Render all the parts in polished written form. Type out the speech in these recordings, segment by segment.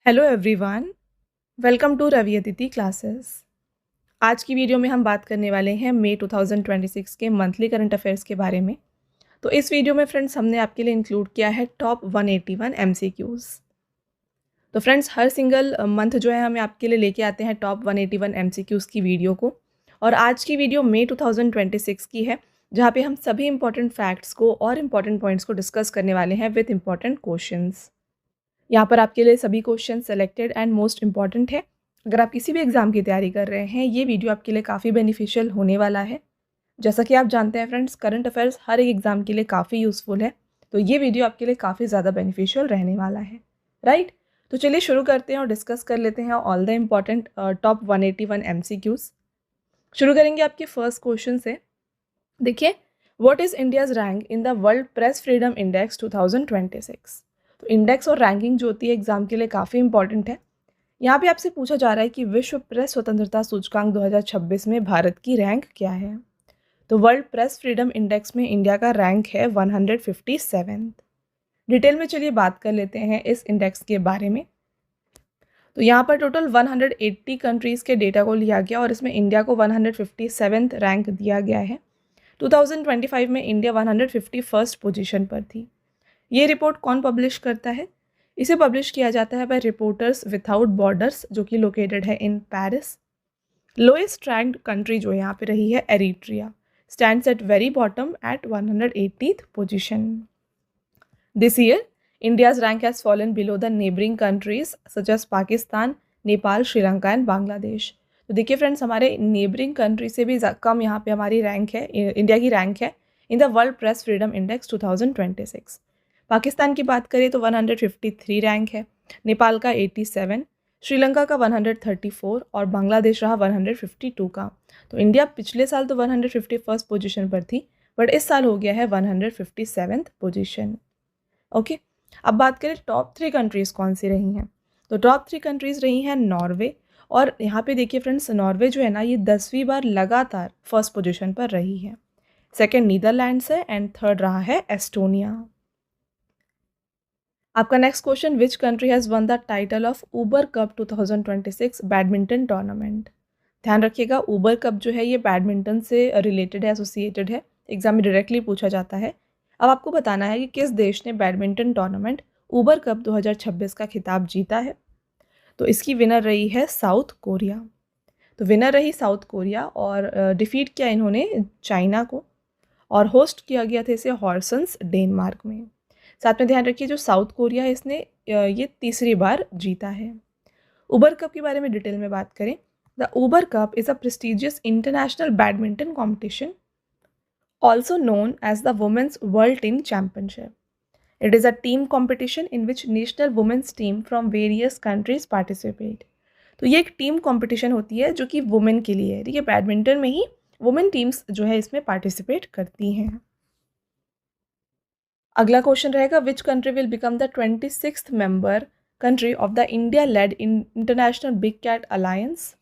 Hello everyone, welcome to Ravi Aditi classes. आज की video में हम बात करने वाले हैं मई 2026 के मंथली करंट अफेयर्स के बारे में। तो इस वीडियो में फ्रेंड्स हमने आपके लिए इंक्लूड किया है टॉप 181 एमसीक्यूज़। तो फ्रेंड्स हर सिंगल मंथ जो है हमें आपके लिए लेके आते हैं टॉप 181 एमसीक्यूज़ की वीडियो को। और आज की वीडियो मई 2026 की है, जहाँ पे हम सभी इंपॉर्टेंट फैक्ट्स को और इम्पॉर्टेंट पॉइंट्स को डिस्कस करने वाले हैं विथ इंपॉर्टेंट क्वेश्चंस। यहाँ पर आपके लिए सभी question selected and most important है। अगर आप किसी भी एग्ज़ाम की तैयारी कर रहे हैं, ये वीडियो आपके लिए काफ़ी बेनिफिशियल होने वाला है। जैसा कि आप जानते हैं फ्रेंड्स, करंट अफेयर्स हर एक एग्ज़ाम के लिए काफ़ी यूज़फुल है, तो ये वीडियो आपके लिए काफ़ी ज़्यादा बेनिफिशियल रहने वाला है, राइट। तो चलिए शुरू करते हैं और डिस्कस कर लेते हैं all the important top 181 MCQs. शुरू करेंगे आपके फर्स्ट क्वेश्चन से। देखिए, what is India's rank in the world press freedom index 2026। तो इंडेक्स और रैंकिंग जो होती है एग्जाम के लिए काफ़ी इंपॉर्टेंट है। यहाँ पे आपसे पूछा जा रहा है कि विश्व प्रेस स्वतंत्रता सूचकांक 2026 में भारत की रैंक क्या है। तो वर्ल्ड प्रेस फ्रीडम इंडेक्स में इंडिया का रैंक है 157। डिटेल में चलिए बात कर लेते हैं इस इंडेक्स के बारे में। तो यहाँ पर टोटल 180 कंट्रीज़ के डेटा को लिया गया और इसमें इंडिया को 157th रैंक दिया गया है। 2025 में इंडिया 151st पोजीशन पर थी। ये रिपोर्ट कौन पब्लिश करता है? इसे पब्लिश किया जाता है बाय रिपोर्टर्स विदाउट बॉर्डर्स, जो कि लोकेटेड है in Paris. Lowest ranked country जो यहाँ पे रही है Eritrea, stands at very bottom at 180th position. This year India's rank has fallen below the neighbouring countries such as Pakistan, Nepal, Sri Lanka and Bangladesh. तो देखिए फ्रेंड्स, हमारे नेबरिंग कंट्री से भी कम यहाँ पे हमारी रैंक है, इंडिया की रैंक है in the world press freedom index 2026। Pakistan की बात करें तो 153 रैंक है, नेपाल का 87, श्रीलंका का 134 और बांग्लादेश रहा 152 का। तो इंडिया पिछले साल तो 151st पोजीशन पर थी, बट इस साल हो गया है 157th पोजीशन। ओके, अब बात करें टॉप 3 कंट्रीज़ कौन सी रही हैं। तो टॉप 3 कंट्रीज़ रही हैं नॉर्वे। और यहाँ पे देखिए फ्रेंड्स, नॉर्वे जो है ना, ये 10वीं बार लगातार फर्स्ट पोजीशन पर रही है। सेकंड नीदरलैंड्स है एंड थर्ड रहा है एस्टोनिया। आपका next question, which country has won the title of Uber cup 2026 badminton tournament. ध्यान रखिएगा, ऊबर कप जो है ये बैडमिंटन से रिलेटेड है, एसोसिएटेड है, एग्जाम में डायरेक्टली पूछा जाता है। अब आपको बताना है कि किस देश ने बैडमिंटन टूर्नामेंट ऊबर कप 2026 का खिताब जीता है। तो इसकी विनर रही है साउथ कोरिया। तो विनर रही साउथ कोरिया और डिफीट किया इन्होंने चाइना को, और होस्ट किया गया था इसे हॉर्सन्स डेनमार्क में। साथ में ध्यान रखिए, जो साउथ कोरिया है इसने ये तीसरी बार जीता है। ऊबर कप के बारे में डिटेल में बात करें, the Uber cup is a prestigious international badminton competition also known as the Women's World Team Championship. It is a team competition in which national women's team from various countries participate. तो ये एक team competition होती है जो कि women के लिए है। ठीक है, बैडमिंटन में ही वुमेन टीम्स जो है इसमें पार्टिसिपेट करती हैं। अगला क्वेश्चन रहेगा, which country will become the 26th member country of the India led international big cat alliance.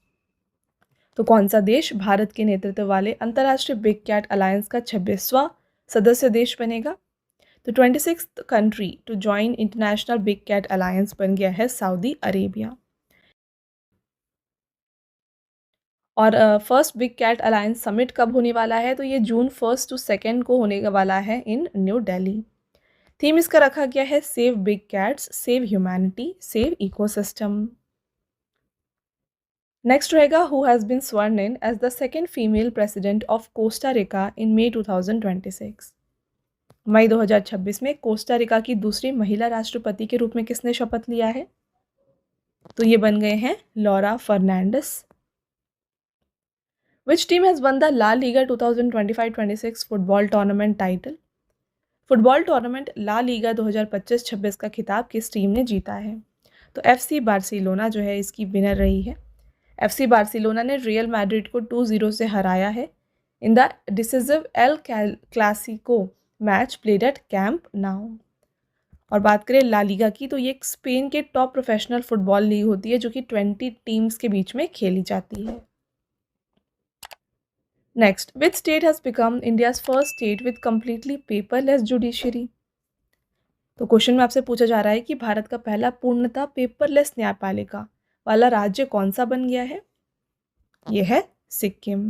तो कौन सा देश भारत के नेतृत्व वाले अंतर्राष्ट्रीय बिग कैट अलायंस का 26वां सदस्य देश बनेगा। तो 26th country to join international big cat alliance बन गया है सऊदी अरेबिया। और first big cat alliance summit कब होने वाला है? तो ये जून 1 to 2 को होने वाला है इन न्यू दिल्ली। थीम इसका रखा गया है save big cats, save humanity, save ecosystem. Next रहेगा, who has been sworn in as the second female president of Costa Rica in May 2026। मई 2026 में कोस्टा रिका की दूसरी महिला राष्ट्रपति के रूप में किसने शपथ लिया है? तो ये बन गए हैं Laura Fernandez. Which team has won the La Liga 2025-26 football tournament title. Football tournament La Liga 2025-26 का खिताब किस टीम ने जीता है? तो FC बार्सिलोना जो है इसकी विनर रही है। FC बार्सिलोना ने रियल मैड्रिड को 2-0 से हराया है in the decisive El Clasico match played at camp now. और बात करें ला लीगा की, तो ये एक स्पेन के टॉप प्रोफेशनल फुटबॉल लीग होती है जो कि 20 टीम्स के बीच में खेली जाती है। Next, which state has become India's first state with completely paperless judiciary. तो क्वेश्चन में आपसे पूछा जा रहा है कि भारत का पहला पूर्णतः पेपरलेस न्यायपालिका वाला राज्य कौन सा बन गया है? यह है सिक्किम।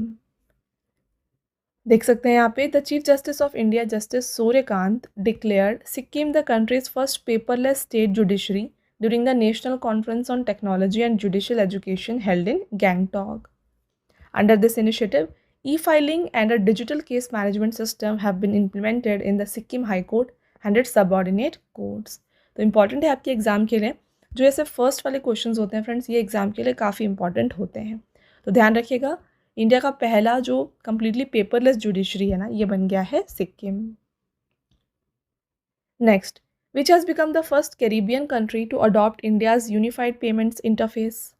देख सकते हैं यहाँ पे, the chief justice of India justice Suryakant declared Sikkim the countries first paperless state judiciary during the national conference on technology and judicial education held in Gangtok. Under this initiative, e-filing and a digital case management system have been implemented in the Sikkim High Court and its subordinate courts. तो important है आपके exam के लिए, जो ऐसे first वाले questions होते हैं फ्रेंड्स, ये एग्जाम के लिए काफ़ी इंपॉर्टेंट होते हैं। तो ध्यान रखिएगा, इंडिया का पहला जो कंप्लीटली पेपरलेस जुडिशरी है ना, ये बन गया है Sikkim. Next, which has become the first Caribbean country to adopt India's unified payments interface?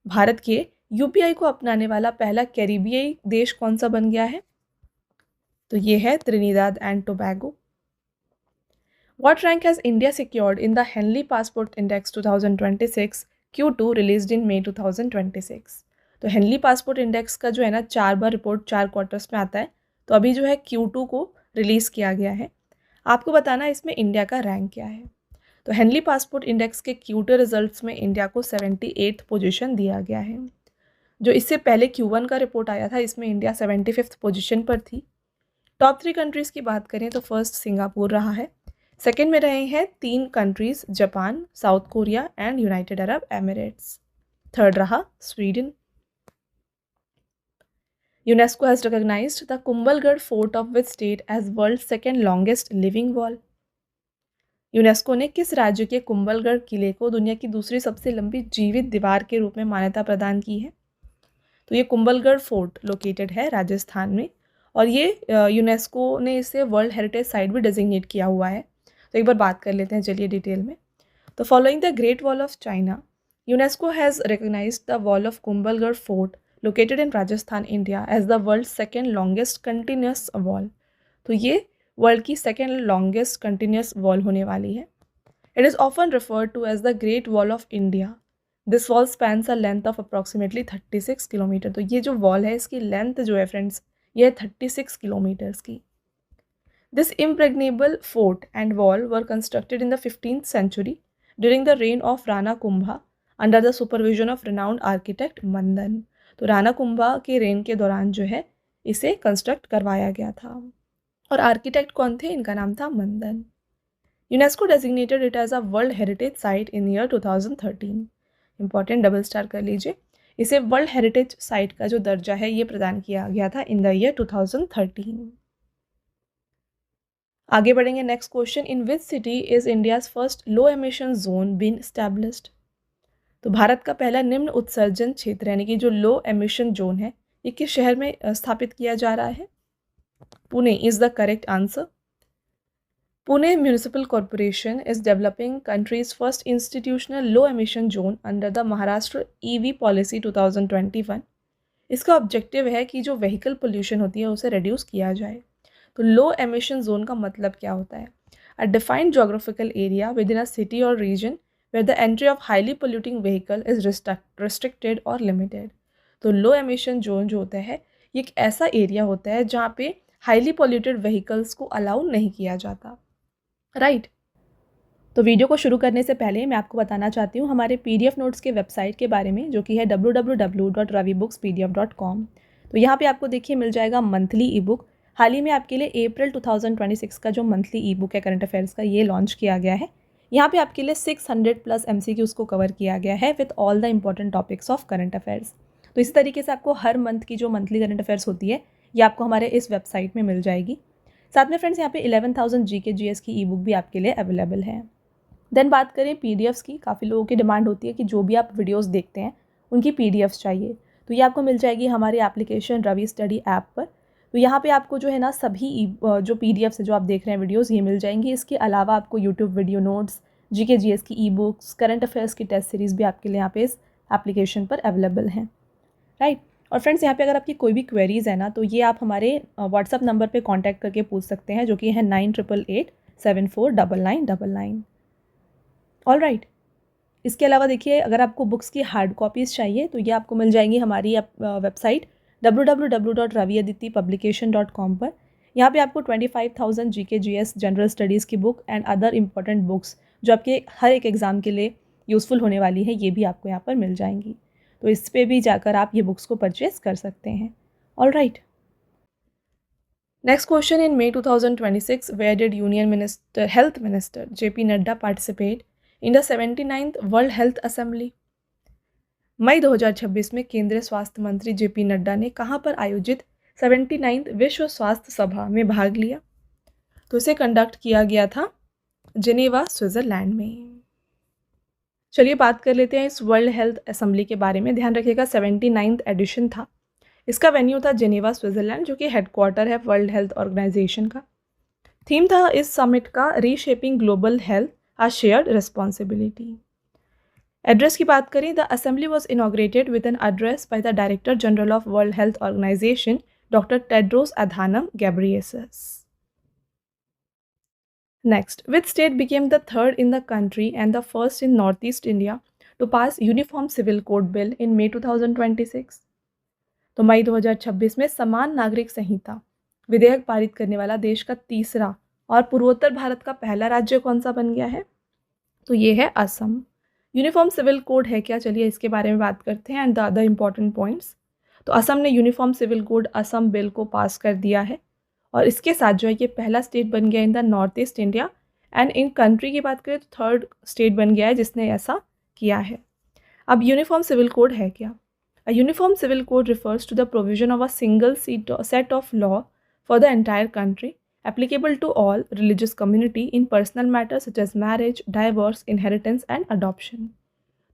Bharat के यूपीआई को अपनाने वाला पहला कैरिबियाई देश कौन सा बन गया है? तो ये है Trinidad and Tobago. What rank has India secured in the Henley Passport Index 2026 Q2 released in May 2026? तो हेनली पासपोर्ट इंडेक्स का जो है ना 4 बार रिपोर्ट 4 क्वार्टर्स में आता है, तो अभी जो है Q2 को रिलीज़ किया गया है। आपको बताना है इसमें इंडिया का रैंक क्या है। तो हेनली पासपोर्ट इंडेक्स के Q2 रिजल्ट्स में इंडिया को 78th पोजीशन दिया गया है। जो इससे पहले Q1 का रिपोर्ट आया था, इसमें इंडिया 75th पोजीशन पर थी। टॉप 3 कंट्रीज़ की बात करें तो फर्स्ट सिंगापुर रहा है, सेकेंड में रहे हैं 3 countries Japan, South Korea and United Arab Emirates, third रहा Sweden. UNESCO has recognised the Kumbhalgarh fort of which state as world second longest living wall? UNESCO ने किस राज्य के कुंभलगढ़ किले को दुनिया की दूसरी सबसे लंबी जीवित दीवार के रूप में मान्यता प्रदान की है? तो ये कुंभलगढ़ फोर्ट लोकेटेड है राजस्थान में, और ये यूनेस्को ने इसे वर्ल्ड हेरिटेज साइट भी डेजिग्नेट किया हुआ है। तो एक बार बात कर लेते हैं चलिए डिटेल में। तो following the great wall of China, UNESCO has recognised the wall of Kumbhalgarh fort located in Rajasthan India as the world second longest continuous wall. तो ये वर्ल्ड की सेकेंड लॉन्गेस्ट कंटिन्यूस वॉल होने वाली है। It is often referred to as the great wall of India. This wall spans a length of approximately 36 kilometre. तो ये जो wall है इसकी लेंथ जो है फ्रेंड्स, ये है 36 किलोमीटर्स की। This impregnable fort and wall were constructed in the 15th century during the reign of Rana Kumbha under the supervision of renowned architect Mandan. तो राणा कुंभा के रेन के दौरान जो है इसे कंस्ट्रक्ट करवाया गया था, और आर्किटेक्ट कौन थे? इनका नाम था Mandan. UNESCO designated it as a world heritage site in year 2013। Important, double star कर लीजिए। इसे वर्ल्ड हेरिटेज साइट का जो दर्जा है ये प्रदान किया गया था इन द ईयर 2013। आगे बढ़ेंगे next question, in which city is India's first low emission zone been established? तो भारत का पहला निम्न उत्सर्जन क्षेत्र यानी कि जो लो एमिशन जोन है, ये किस शहर में स्थापित किया जा रहा है? Pune is the correct answer. Pune Municipal Corporation is developing country's first institutional low emission zone under the Maharashtra EV Policy 2021। इसका ऑब्जेक्टिव है कि जो व्हीकल पोल्यूशन होती है उसे रिड्यूस किया जाए। तो लो एमिशन जोन का मतलब क्या होता है? A defined geographical area within a city और region where the entry of highly polluting vehicle is restricted और लिमिटेड। तो लो एमिशन जोन जो होता है ये एक ऐसा एरिया होता है जहाँ पे हाईली पोल्यूटेड व्हीकल्स को अलाउ नहीं किया जाता, राइट। तो वीडियो को शुरू करने से पहले मैं आपको बताना चाहती हूँ हमारे PDF नोट्स के वेबसाइट के बारे में, जो कि है www.ravibookspdf.com। तो यहाँ पे आपको देखिए मिल जाएगा मंथली ई बुक। हाल ही में आपके लिए अप्रैल 2026 का जो मंथली ई बुक है करंट अफेयर्स का, ये लॉन्च किया गया है। यहाँ पे आपके लिए 600+ MCQs को कवर किया गया है with all the important topics of current affairs. तो इसी तरीके से आपको हर मंथ की जो मंथली करंट अफेयर्स होती है ये आपको हमारे इस वेबसाइट में मिल जाएगी। साथ में फ्रेंड्स यहाँ पे 11,000 GK GS की ई बुक भी आपके लिए अवेलेबल है। देन बात करें PDFs की, काफ़ी लोगों की डिमांड होती है कि जो भी आप वीडियोस देखते हैं उनकी PDFs चाहिए, तो ये आपको मिल जाएगी हमारी एप्लीकेशन रवि स्टडी ऐप पर। तो यहाँ पे आपको जो है ना सभी जो PDFs है जो आप देख रहे हैं वीडियोस, ये मिल जाएंगी। इसके अलावा आपको YouTube video notes, GK GS की ई बुक्स, करंट अफेयर्स की टेस्ट सीरीज़ भी आपके लिए यहाँ पे इस एप्लीकेशन पर अवेलेबल हैं, राइट। और फ्रेंड्स यहाँ पे अगर आपकी कोई भी क्वेरीज़ है ना, तो ये आप हमारे व्हाट्सअप नंबर पे कांटेक्ट करके पूछ सकते हैं, जो कि है 9888749999। All right. इसके अलावा देखिए अगर आपको बुक्स की हार्ड कॉपीज़ चाहिए तो ये आपको मिल जाएंगी हमारी वेबसाइट www.raviaditipublication.com पर। यहाँ पे आपको 25,000 GK GS जनरल स्टडीज़ की book and other important books जो आपके हर एक एग्ज़ाम के लिए यूज़फुल होने वाली है, ये भी आपको यहाँ पर मिल जाएंगी। तो इस पे भी जाकर आप ये बुक्स को परचेज कर सकते हैं। All right, next question, in May 2026 where did Health Minister JP Nadda participate in the 79th World Health Assembly? मई 2026 में केंद्रीय स्वास्थ्य मंत्री JP नड्डा ने कहाँ पर आयोजित 79th विश्व स्वास्थ्य सभा में भाग लिया? तो इसे कंडक्ट किया गया था जेनेवा, स्विट्जरलैंड में। चलिए बात कर लेते हैं इस वर्ल्ड हेल्थ असेंबली के बारे में। ध्यान रखिएगा 79th एडिशन था। इसका वेन्यू था जेनेवा, स्विट्जरलैंड, जो कि हेडक्वार्टर है वर्ल्ड हेल्थ ऑर्गेनाइजेशन का। थीम था इस समिट का reshaping global health, a shared responsibility. Address की बात करें, the assembly was inaugurated with an address by the director general of World Health Organization doctor Tedros Adhanom Ghebreyesus. Next, which state became the third in the country and the first in Northeast India to pass Uniform Civil Code Bill in May 2026? तो मई 2026 में समान नागरिक संहिता विधेयक पारित करने वाला देश का तीसरा और पूर्वोत्तर भारत का पहला राज्य कौन सा बन गया है? तो ये है असम। यूनिफॉर्म सिविल कोड है क्या? चलिए इसके बारे में बात करते हैं and the other important points. तो असम ने uniform civil code Assam bill को पास कर दिया है और इसके साथ जो है ये पहला स्टेट बन गया इन the north east India and in country की बात करें तो थर्ड स्टेट बन गया है जिसने ऐसा किया है। अब यूनिफॉर्म सिविल कोड है क्या? A uniform civil code refers to the provision of a single set of law for the entire country, applicable to all religious community in personal matters such as marriage, divorce, inheritance and adoption.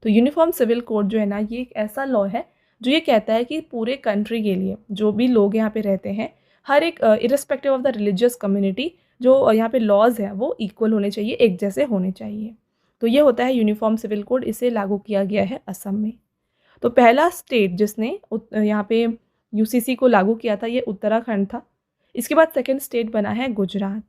तो uniform civil code जो है ना, ये एक ऐसा law है जो ये कहता है कि पूरे कंट्री के लिए जो भी लोग यहाँ पे रहते हैं, हर एक irrespective of the religious community, जो यहाँ पे लॉज हैं वो इक्वल होने चाहिए, एक जैसे होने चाहिए। तो ये होता है यूनिफॉर्म सिविल कोड, इसे लागू किया गया है असम में। तो पहला स्टेट जिसने यहाँ पे यूसीसी को लागू किया था ये उत्तराखंड था। इसके बाद सेकंड स्टेट बना है Gujarat.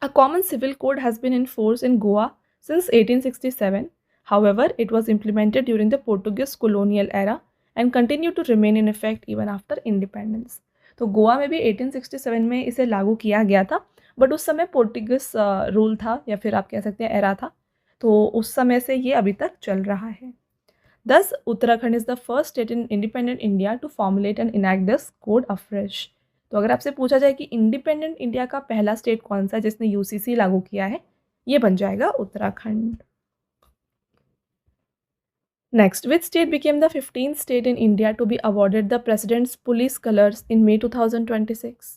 A common civil code has been in force in Goa since 1867. However it was implemented during the Portuguese colonial era and continue to remain in effect even after independence. तो गोवा में भी 1867 में इसे लागू किया गया था, बट उस समय पोर्टुगीज रूल था या फिर आप कह सकते हैं एरा था, तो उस समय से ये अभी तक चल रहा है। Thus, Uttarakhand is the first state in independent India to formulate and enact this code afresh. तो अगर आपसे पूछा जाए कि इंडिपेंडेंट इंडिया का पहला स्टेट कौन सा है जिसने यूसीसी लागू किया है, ये बन जाएगा Uttarakhand. Next, which state became the 15th state in India to be awarded the president's police colours in May 2026?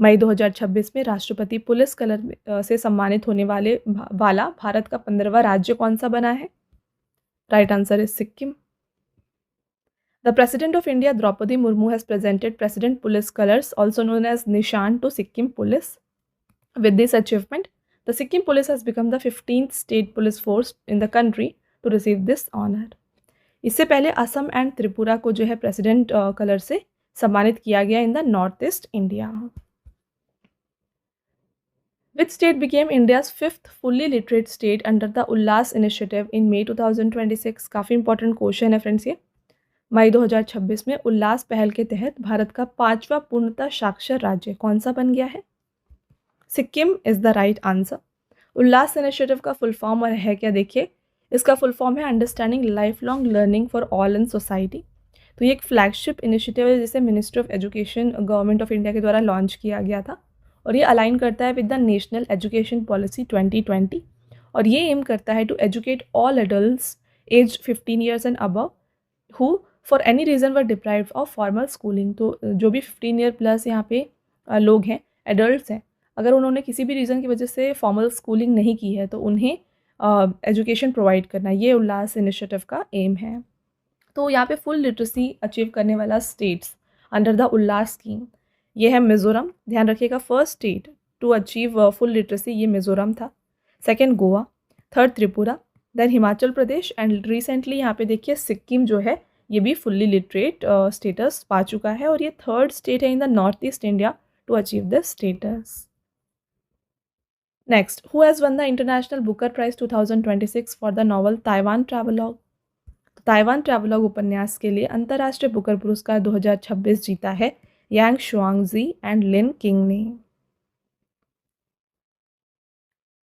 मई 2026 में राष्ट्रपति पुलिस कलर से सम्मानित होने वाला भारत का 15वां राज्य कौन सा बना है? Right answer is Sikkim. The President of India, Draupadi Murmu, has presented President Police Colors, also known as Nishan, to Sikkim Police. With this achievement, the Sikkim Police has become the 15th state police force in the country to receive this honor. इससे पहले Assam and Tripura को जो है president colour से सम्मानित किया गया इन the north east India. Which state became India's 5th fully literate state under the Ullas Initiative in May 2026? काफ़ी इंपॉर्टेंट क्वेश्चन है फ्रेंड्स ये। मई 2026 में उल्लास पहल के तहत भारत का 5वां पूर्णतः साक्षर राज्य कौन सा बन गया है? Sikkim is the right answer. Ullas initiative का फुल फॉर्म और है क्या, देखिए इसका फुल फॉर्म है understanding life long learning for all in society. तो ये एक फ्लैगशिप इनिशिएटिव है जिसे ministry of education government of India के द्वारा लॉन्च किया गया था और ये अलाइन करता है with the national education policy 2020 और ये एम करता है to educate all adults age 15 years and above who for any reason were deprived of formal schooling. तो जो भी 15 ईयर प्लस यहाँ पे लोग हैं, एडल्ट्स हैं, अगर उन्होंने किसी भी रीज़न की वजह से फॉर्मल स्कूलिंग नहीं की है तो उन्हें एजुकेशन प्रोवाइड करना, ये उल्लास इनिशिएटिव का एम है। तो यहाँ पे फुल लिटरेसी अचीव करने वाला states under the Ullas scheme ये है मिज़ोरम। ध्यान रखिएगा, first state to achieve full literacy ये मिज़ोरम था, second Goa, third Tripura, then Himachal Pradesh and recently यहाँ पे देखिए सिक्किम जो है ये भी फुल्ली लिटरेट स्टेटस पा चुका है और ये थर्ड स्टेट है in the north east India to achieve this status. Next, who has won the international Booker prize 2026 for the novel Taiwan travelogue? Taiwan travelogue उपन्यास के लिए अंतर्राष्ट्रीय बुकर पुरस्कार 2026 जीता है Yang Shuangzi and Lin King ने।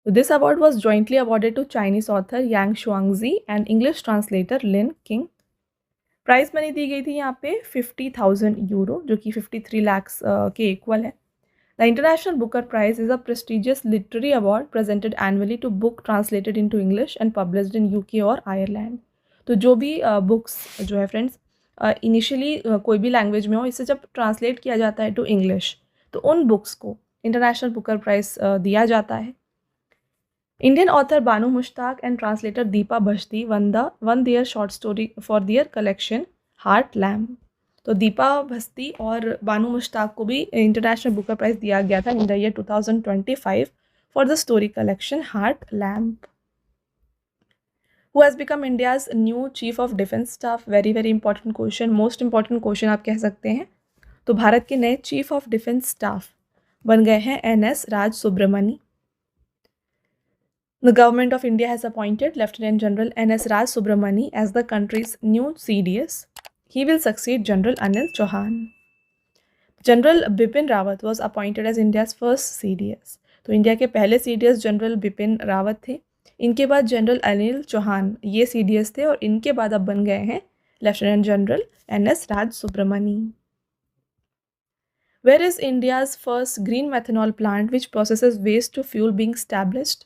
This award was jointly awarded to Chinese author Yang Shuangzi and English translator Lin King. Prize money दी गई थी यहाँ पे 50,000 यूरो, जो कि 53 lakhs के इक्वल है। The International Booker Prize is a prestigious literary award presented annually to book translated into English and published in UK और Ireland. तो जो भी बुक्स जो है फ्रेंड्स इनिशियली कोई भी लैंग्वेज में हो, इसे जब ट्रांसलेट किया जाता है टू इंग्लिश तो उन बुक्स को इंटरनेशनल बुकर प्राइज दिया जाता है। Indian author Banu Mushtaq and translator Deepa Bhashti won their short story for their collection Heart Lamb. तो दीपा भस्ती और बानू मुश्ताक को भी इंटरनेशनल बुकर प्राइज दिया गया था in the year 2025 for the story collection heart lamp. Who has become India's new chief of defence staff? Very very important question, most important question आप कह सकते हैं। तो भारत के नए चीफ ऑफ डिफेंस स्टाफ बन गए हैं NS Raj Subramani. The government of India has appointed Lieutenant General NS Raj Subramani as the country's new CDS. He will succeed General Anil Chauhan. General Bipin Rawat was appointed as India's first CDS. तो India के पहले CDS general Bipin Rawat थे। इनके बाद general Anil Chauhan ये CDS थे और इनके बाद अब बन गए हैं lieutenant general NS Raj Subramani. Where is India's first green methanol plant which processes waste to fuel being established?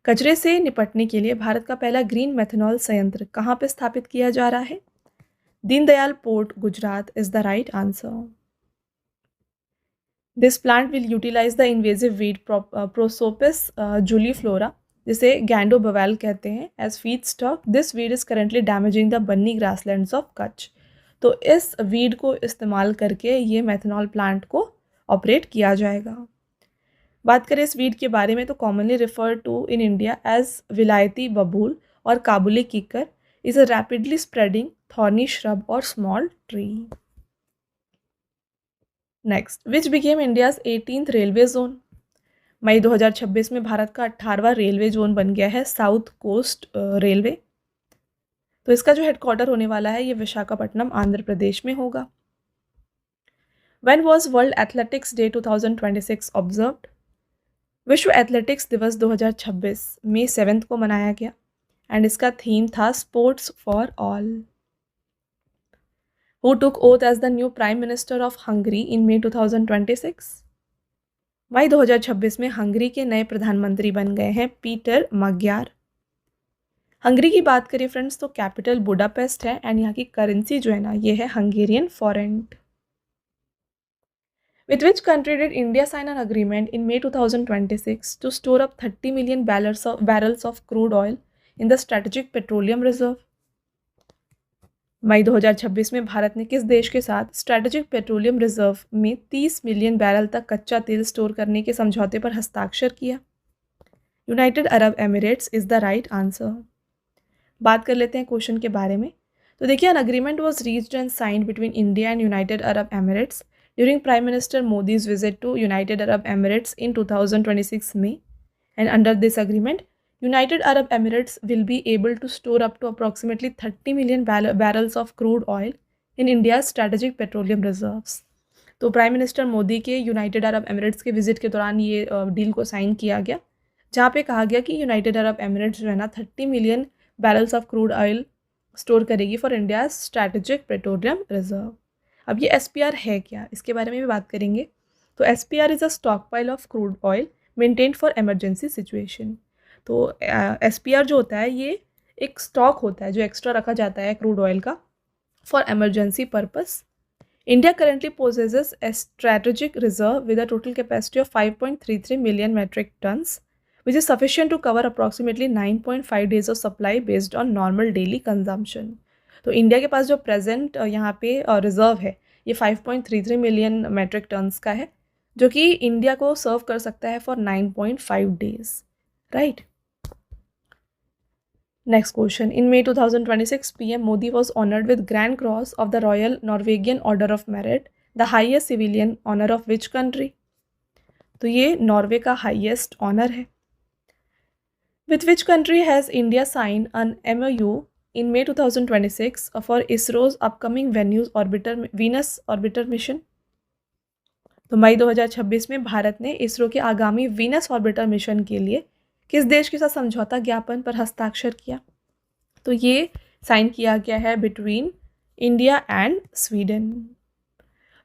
कचरे से निपटने के लिए भारत का पहला ग्रीन मेथनॉल संयंत्र कहाँ पे स्थापित किया जा रहा है? Deendayal port, Gujarat is the right answer. This plant will utilise the invasive weed Prosopis juliflora, जिसे गैंडो बवैल कहते हैं, as feed stock. This weed is currently damaging the Banni grasslands of Kutch. तो इस वीड को इस्तेमाल करके ये मेथनॉल प्लांट को ऑपरेट किया जाएगा। बात करें इस वीड के बारे में तो commonly refer to in India as vilayati babul और kabuli kikar, is a rapidly spreading thorny shrub और small tree. Next, which became India's 18th railway zone? May 2026 में भारत का 18वां रेलवे जोन बन गया है साउथ कोस्ट रेलवे। तो इसका जो हेडक्वार्टर होने वाला है ये विशाखापट्टनम आंध्र प्रदेश में होगा। When was world athletics day 2026 observed? विश्व एथलेटिक्स दिवस 2026 मई 7 को मनाया गया एंड इसका थीम था sports for all. Who took oath as the new prime minister of Hungary in May 2026? मई 2026 में हंगरी के नए प्रधानमंत्री बन गए हैं पीटर मग्यार। हंगरी की बात करें फ्रेंड्स तो कैपिटल बुडापेस्ट है एंड यहाँ की करेंसी जो है ना ये है Hungarian फॉरेंट। With which country did India sign an agreement in May 2026 to store up 30 million barrels of crude oil in the Strategic Petroleum Reserve? मई 2026 में भारत ने किस देश के साथ स्ट्रैटेजिक पेट्रोलियम रिजर्व में 30 मिलियन बैरल तक कच्चा तेल स्टोर करने के समझौते पर हस्ताक्षर किया? United Arab Emirates is the right answer. बात कर लेते हैं क्वेश्चन के बारे में। तो देखिए, an agreement was reached and signed between India and United Arab Emirates during Prime Minister Modi's visit to United Arab Emirates in 2026 May, and under this agreement, United Arab Emirates will be able to store up to approximately 30 million barrels of crude oil in India's strategic petroleum reserves. तो prime minister Modi के United Arab Emirates के visit के दौरान ये deal को sign किया गया, जहाँ पे कहा गया कि यूनाइटेड अरब एमिरेट्स जो है ना 30 million barrels of crude oil store करेगी for India strategic petroleum reserve. अब ये SPR है क्या, इसके बारे में भी बात करेंगे। तो SPR is a stock pile of crude oil maintained for emergency situation. तो SPR जो होता है ये एक स्टॉक होता है जो एक्स्ट्रा रखा जाता है क्रूड ऑयल का for emergency purpose. India currently possesses a strategic reserve with a total capacity of 5.33 million metric tons which is sufficient to cover approximately 9.5 days of supply based on normal daily consumption. तो India के पास जो present यहाँ पे reserve है ये 5.33 million metric turns का है, जो कि इंडिया को सर्व कर सकता है for 9.5 days, right. Next question, in May 2026 PM Modi was honoured with grand cross of the royal Norwegian order of merit, the highest civilian honour of which country? तो ये नॉर्वे का हाइएस्ट ऑनर है। With which country has India sign an MOU in May 2026 for ISRO's upcoming Venus orbiter mission? तो मई 2026 में भारत ने इसरो के आगामी वीनस ऑर्बिटर मिशन के लिए किस देश के साथ समझौता ज्ञापन पर हस्ताक्षर किया? तो ये साइन किया गया है बिटवीन इंडिया एंड स्वीडन।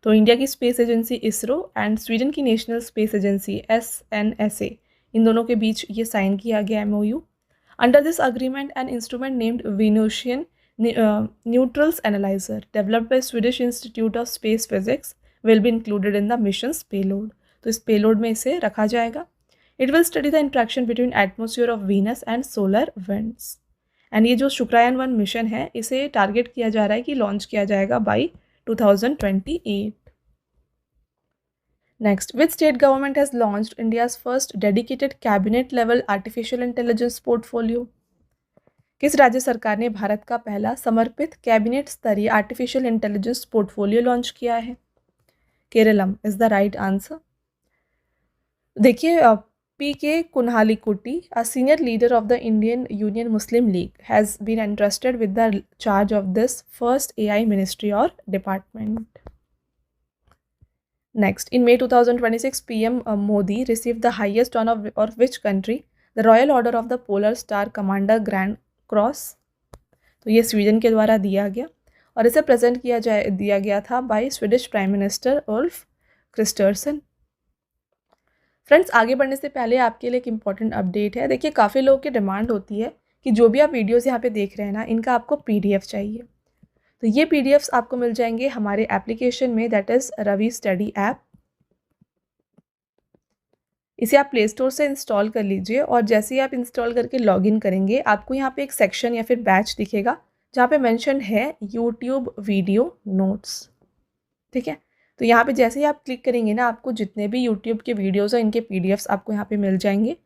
तो इंडिया की space agency ISRO and Sweden की नेशनल स्पेस एजेंसी SNSA, इन दोनों के बीच ये साइन किया गया MOU। Under this agreement an instrument named Venusian neutrals analyser developed by Swedish Institute of Space Physics will be included in the mission's payload. तो इस पेलोड में इसे रखा जाएगा। It will study the interaction between atmosphere of Venus and solar winds. And ये जो शुक्रायन-1 mission है, इसे टारगेट किया जा रहा है कि लॉन्च किया जाएगा by 2028. Next, which state government has launched India's first dedicated cabinet level artificial intelligence portfolio? किस राज्य सरकार ने भारत का पहला समर्पित कैबिनेट स्तरीय आर्टिफिशियल इंटेलिजेंस पोर्टफोलियो लॉन्च किया है? Keralam is the right answer. देखिए, PK Kunhalikutti, a senior leader of the Indian Union Muslim League, has been entrusted with the charge of this first AI ministry or department. Next, in May 2026, PM Modi received the highest honor of which country? The Royal Order of the Polar Star Commander Grand Cross. तो ये Sweden के द्वारा दिया गया और इसे present दिया गया था by Swedish prime minister Ulf Kristersson. Friends, आगे बढ़ने से पहले आपके लिए एक इम्पॉर्टेंट अपडेट है। देखिए, काफ़ी लोगों की डिमांड होती है कि जो भी आप वीडियोस यहाँ पे देख रहे हैं ना, इनका आपको PDF चाहिए। तो ये PDFs आपको मिल जाएंगे हमारे एप्लीकेशन में, that is Ravi study app. इसे आप प्ले स्टोर से इंस्टॉल कर लीजिए और जैसे ही आप इंस्टॉल करके लॉगिन करेंगे, आपको यहाँ पे एक सेक्शन या फिर बैच दिखेगा जहाँ पे मेंशन है यूट्यूब वीडियो नोट्स। ठीक है, तो यहाँ पे जैसे ही आप क्लिक करेंगे ना, आपको जितने भी यूट्यूब के वीडियोज़ हैं, इनके PDFs आपको यहाँ पे मिल जाएंगे।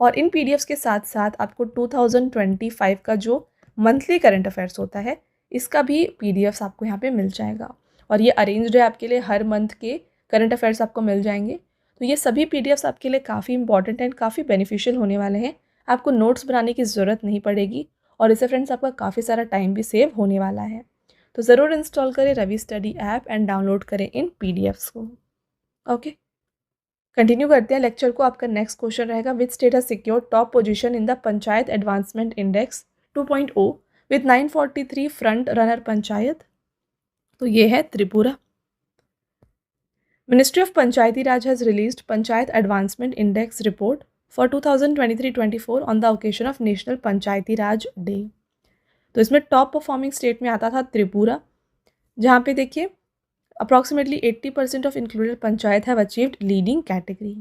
और इन PDFs के साथ साथ आपको 2025 का जो मंथली करंट अफेयर्स होता है, इसका भी PDFs आपको यहाँ पे मिल जाएगा। और ये अरेंज्ड है आपके लिए, हर मंथ के करंट अफेयर्स आपको मिल जाएंगे। तो ये सभी PDFs आपके लिए काफ़ी इंपॉर्टेंट एंड काफ़ी बेनिफिशियल होने वाले हैं। आपको नोट्स बनाने की ज़रूरत नहीं पड़ेगी और इससे फ्रेंड्स आपका काफ़ी सारा टाइम भी सेव होने वाला है। तो ज़रूर इंस्टॉल करें Ravi study app and download करें इन PDFs को। ओके, कंटिन्यू करते हैं लेक्चर को। आपका नेक्स्ट क्वेश्चन रहेगा, which state has secured top position in the panchayat advancement index 2.0 with 943 front runner panchayat? तो ये है Tripura. Ministry of Panchayati Raj has released panchayat advancement index report for 2023-24 on the occasion of national Panchayati Raj day. तो इसमें टॉप परफॉर्मिंग स्टेट में आता था त्रिपुरा, जहाँ पे देखिए approximately 80% of included panchayat have achieved leading category.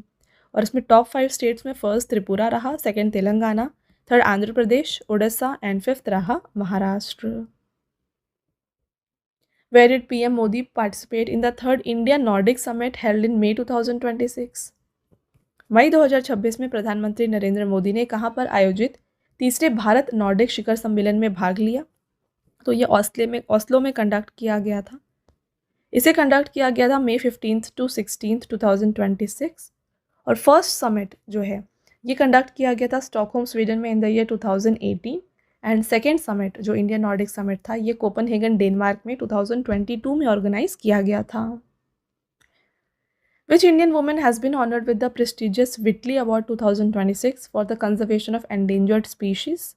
और इसमें टॉप 5 स्टेट्स में फर्स्ट त्रिपुरा रहा, second Telangana, third Andhra Pradesh, Orissa and fifth रहा Maharashtra. Where did PM Modi participate in the third India Nordic Summit held in May 2026? मई 2026 में प्रधानमंत्री नरेंद्र मोदी ने कहाँ पर आयोजित तीसरे भारत नॉर्डिक शिखर सम्मेलन में भाग लिया? तो ये ऑस्लो में कंडक्ट किया गया था। इसे कंडक्ट किया गया था May 15 to 16, 2026। और फर्स्ट समिट जो है ये कंडक्ट किया गया था स्टॉकहोम स्वीडन में इन the year 2018। And second summit जो इंडियन नॉर्डिक समिट था, ये कोपनहेगन डेनमार्क में 2022 में ऑर्गेनाइज किया गया था। Which Indian woman has been honored with the prestigious Whitley Award 2026 for the conservation of endangered species?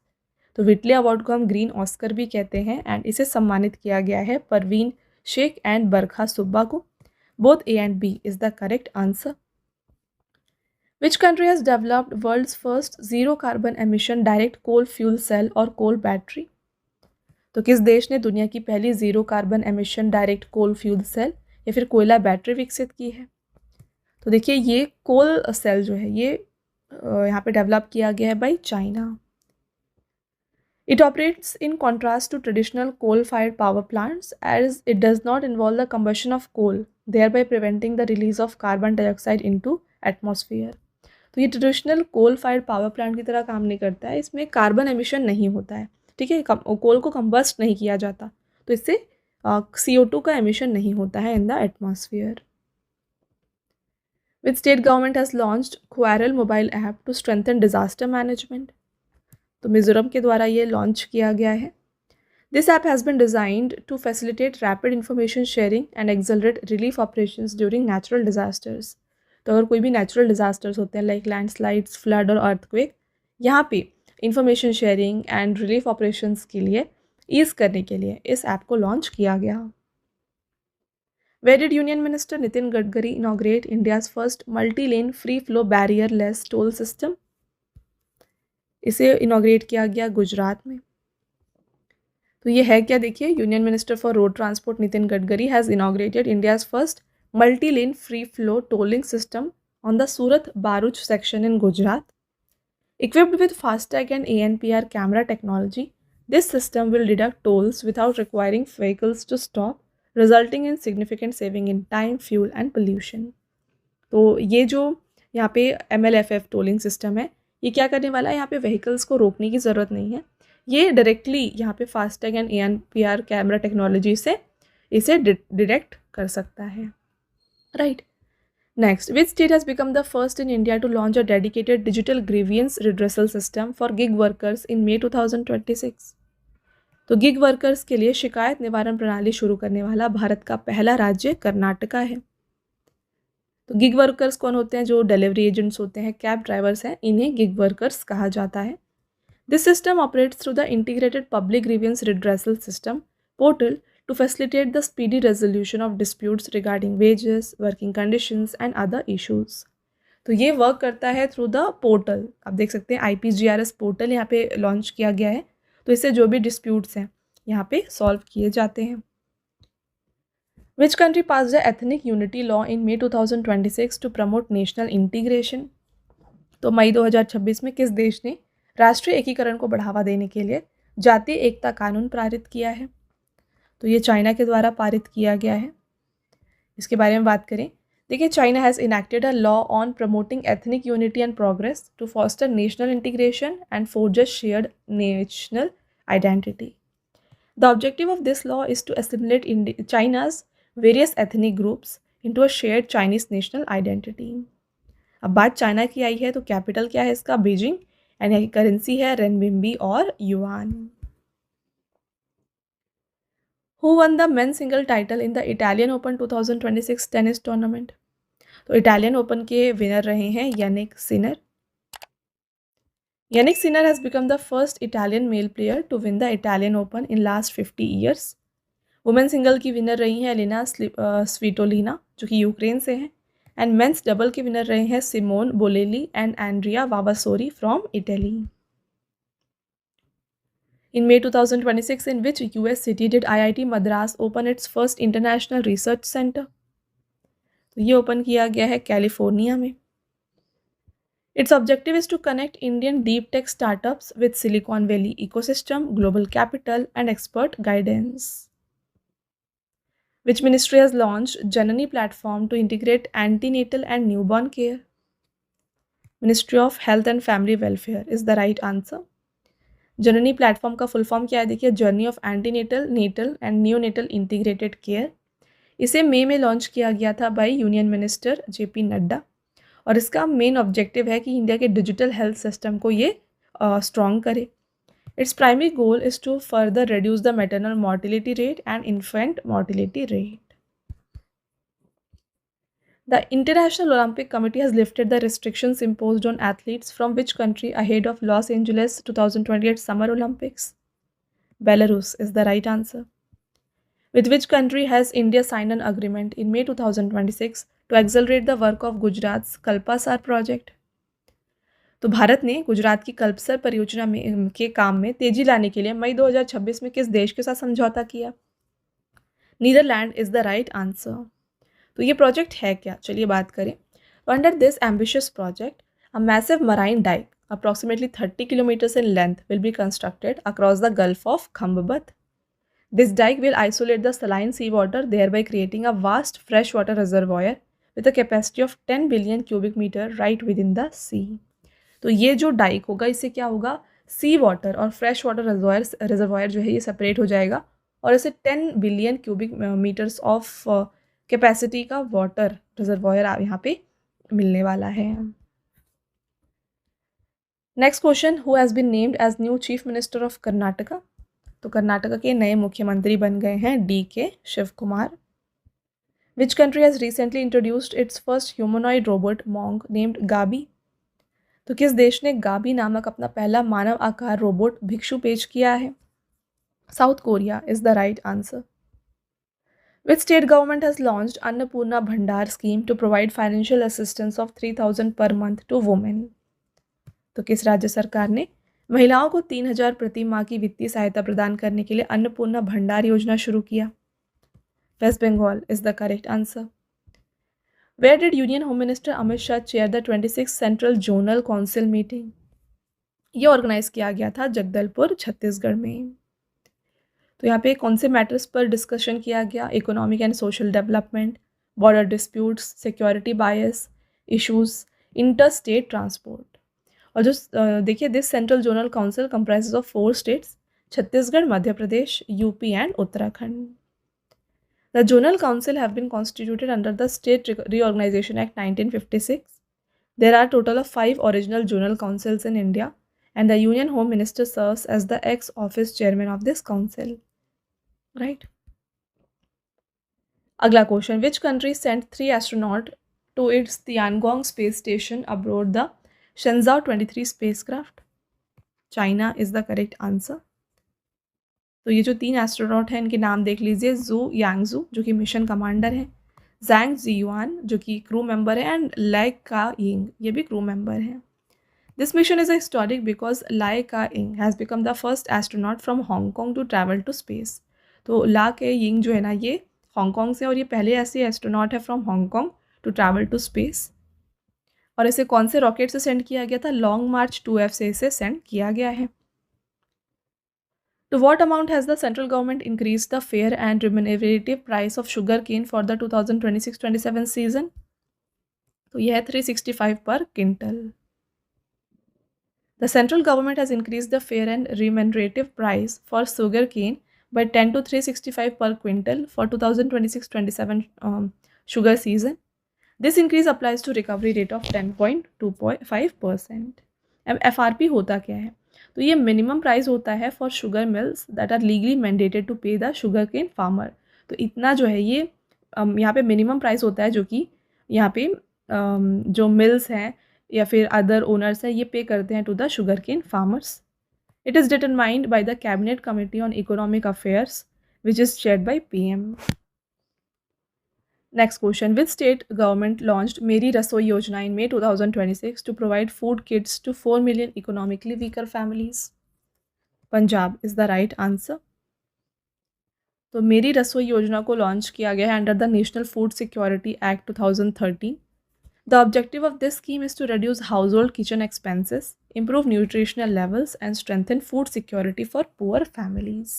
तो विटली अवार्ड को हम ग्रीन ऑस्कर भी कहते हैं एंड इसे सम्मानित किया गया है परवीन शेख एंड बरखा सुब्बा को। Both A and B is the correct answer. Which country has developed world's first zero carbon emission direct coal fuel cell और coal battery? तो किस देश ने दुनिया की पहली जीरो कार्बन एमिशन डायरेक्ट कोल फ्यूल सेल या फिर कोयला बैटरी विकसित की है? तो देखिए, ये कोल सेल जो है ये यहाँ पे डेवलप किया गया है by China. It operates in contrast to traditional coal-fired power plants as it does not involve the combustion of coal, thereby preventing the release of carbon dioxide into atmosphere. तो ये traditional coal fired power plant की तरह काम नहीं करता है, इसमें carbon emission नहीं होता है। ठीक है, कोल को कंबस्ट नहीं किया जाता, तो इससे CO2 का एमिशन नहीं होता है in the atmosphere. Which state government has launched Quarrel mobile app to strengthen disaster management? तो मिजोरम के द्वारा ये लॉन्च किया गया है। This app has been designed to facilitate rapid information sharing and accelerate relief operations during natural disasters. तो अगर कोई भी नेचुरल डिजास्टर्स होते हैं लाइक लैंडस्लाइड्स, फ्लड और अर्थक्वेक, यहाँ पे information sharing and relief operations के लिए ईज करने के लिए इस ऐप को लॉन्च किया गया। Where did Union Minister Nitin Gadkari inaugurate India's first multi-lane free-flow barrier-less toll system? इसे इनाग्रेट किया गया गुजरात में। तो ये है क्या, देखिए, union Minister for road transport Nitin Gadkari has inaugurated India's first multi lane free flow tolling system on the Surat बारूच section in Gujarat. Equipped with FASTag and ANPR camera technology, this system will deduct tolls without requiring vehicles to stop, resulting in significant saving in time, fuel and pollution. तो ये जो यहाँ पे MLFF tolling system है, ये क्या करने वाला है, यहाँ पे व्हीकल्स को रोकने की ज़रूरत नहीं है, ये डायरेक्टली यहाँ पे FASTag and ANPR camera technology से इसे डिटेक्ट कर सकता है, right. Next, which state has become the first in India to launch a dedicated digital grievance redressal system for gig workers in May 2026? तो गिग वर्कर्स के लिए शिकायत निवारण प्रणाली शुरू करने वाला भारत का पहला राज्य कर्नाटका है। तो गिग वर्कर्स कौन होते हैं? जो डिलीवरी एजेंट्स होते हैं, कैब ड्राइवर्स हैं, इन्हें गिग वर्कर्स कहा जाता है। This system operates through the integrated public grievance redressal system portal to facilitate the speedy resolution of disputes regarding wages, working conditions and other issues. तो ये work करता है थ्रू द पोर्टल। आप देख सकते हैं IPGRS पोर्टल यहाँ पे लॉन्च किया गया है, तो इससे जो भी डिस्प्यूट्स हैं यहाँ पे सॉल्व किए जाते हैं। Which country passed the ethnic unity law in May 2026 to promote national integration? तो मई 2026 में किस देश ने राष्ट्रीय एकीकरण को बढ़ावा देने के लिए जातीय एकता कानून पारित किया है? तो ये चाइना के द्वारा पारित किया गया है। इसके बारे में बात करें, देखिए, China has enacted a law on promoting ethnic unity and progress to foster national integration and forge shared national identity. The objective of this law is to assimilate China's various ethnic groups into a shared Chinese national identity. अब बात China की आई है, तो capital क्या है इसका? Beijing, and यहाँ की करेंसी है रेनबिम्बी और yuan. Who won the men's single title in the Italian Open 2026 tennis tournament? तो इटालियन ओपन के विनर रहे हैं Jannik Sinner. Jannik Sinner has become the first Italian male player to win the Italian open in last 50 years. Women single की winner रही हैं Elina Svitolina, जो कि Ukraine से हैं, एंड मेंस डबल के विनर रहे हैं Simone Bolelli and Andrea Vavassori from Italy. In May 2026, in which US city did IIT Madras open its first international research center? तो ये ओपन किया गया है कैलिफोर्निया में। Its objective is to connect Indian deep tech startups with Silicon Valley ecosystem, global capital, and expert guidance. Which ministry has launched Janani platform to integrate antenatal and newborn care? Ministry of Health and Family Welfare is the right answer. जननी platform का full form क्या है? देखिए, journey of antenatal, natal and neonatal integrated care. इसे मई में launch किया गया था by union minister JP Nadda, और इसका मेन ऑब्जेक्टिव है कि इंडिया के डिजिटल हेल्थ सिस्टम को ये स्ट्रॉन्ग करे। Its primary goal is to further reduce the maternal mortality rate and infant mortality rate. The International Olympic Committee has lifted the restrictions imposed on athletes from which country ahead of Los Angeles 2028 Summer Olympics? Belarus is the right answer. With which country has India signed an agreement in May 2026 to accelerate the work of Gujarat's Kalpasar project? तो भारत ने गुजरात की कल्पसर परियोजना में के काम में तेजी लाने के लिए मई 2026 में किस देश के साथ समझौता किया? Netherland is the right answer. तो ये प्रोजेक्ट है क्या? चलिए बात करें। Under this ambitious project, a massive marine dike approximately 30 kilometers in length will be constructed across the Gulf of Khambhat. This dike will isolate the saline seawater, thereby creating a vast freshwater reservoir with a capacity of 10 billion cubic meter right within the sea. तो ये जो Dyke होगा, इससे क्या होगा? Sea water और fresh water reservoir जो है ये सेपरेट हो जाएगा, और इसे 10 billion cubic metres of capacity का वाटर रिजर्वायर यहाँ पे मिलने वाला है। Next question, who has been named as new chief minister of Karnataka? तो कर्नाटक के नए मुख्यमंत्री बन गए हैं DK Shivakumar. Which country has recently introduced its first humanoid robot मॉन्ग नेम्ड गाबी? तो किस देश ने गाबी नामक अपना पहला मानव आकार रोबोट भिक्षु पेश किया है? South Korea is the right answer. Which state government has launched Annapurna Bhandar scheme to provide financial assistance of 3,000 per month to women? तो किस राज्य सरकार ने महिलाओं को 3,000 प्रति माह की वित्तीय सहायता प्रदान करने के लिए अन्नपूर्णा भंडार योजना शुरू किया? West Bengal is the correct answer. Where did Union Home Minister Amit Shah chair the 26th Central Zonal Council meeting? ये ऑर्गेनाइज किया गया था जगदलपुर छत्तीसगढ़ में। तो यहाँ पे कौन से मैटर्स पर डिस्कशन किया गया? Economic and social development, border disputes, security bias issues, inter state transport. और जो देखिए this central zonal council comprises of 4 states, Chhattisgarh, Madhya Pradesh, UP and Uttarakhand. The zonal council have been constituted under the state reorganisation act 1956. There are total of 5 original zonal councils in India, and the Union Home Minister serves as the ex-office chairman of this council. Right? अगला question, which country sent 3 astronauts to its Tiangong space station aboard the Shenzhou 23 spacecraft? China is the correct answer. तो ये जो 3 astronaut हैं इनके नाम देख लीजिए, जू यांगजू जो कि मिशन कमांडर हैं, जैंग जियुआन जो कि क्रू मेंबर है, एंड लाई का यिंग ये भी क्रू मेंबर है। This mission is historic because Lai Ka Ying has become the first astronaut from Hong Kong to travel to space. तो ला के यिंग जो है ना ये हांगकॉन्ग से, और ये पहले ऐसे एस्ट्रोनॉट है from Hong Kong to travel to space. और इसे कौन से रॉकेट से सेंड किया गया था? लॉन्ग मार्च 2F से इसे सेंड किया गया है। To what amount has the central government increased the fair and remunerative price of sugarcane for the 2026-27 season? तो यह है 365 per quintal. The central government has increased the fair and remunerative price for sugarcane by 10 to 365 per quintal for 2026-27 sugar season. This increase applies to recovery rate of 10.25%. अब FRP होता क्या है? तो ये minimum price होता है for sugar mills that are legally mandated to pay the sugar cane farmer. तो इतना जो है ये यहाँ पे मिनिमम प्राइस होता है जो कि यहाँ पे जो मिल्स हैं या फिर अदर ओनर्स हैं ये पे करते हैं to the sugar cane farmers. It is determined by the cabinet committee on economic affairs which is chaired by PM। Next question, which state government launched Meri Rasoi Yojana in May 2026 to provide food kits to 4 million economically weaker families? Punjab is the right answer. तो मेरी रसोई योजना को launch किया गया है under the national food security act 2013. The objective of this scheme is to reduce household kitchen expenses, improve nutritional levels, and strengthen food security for poor families.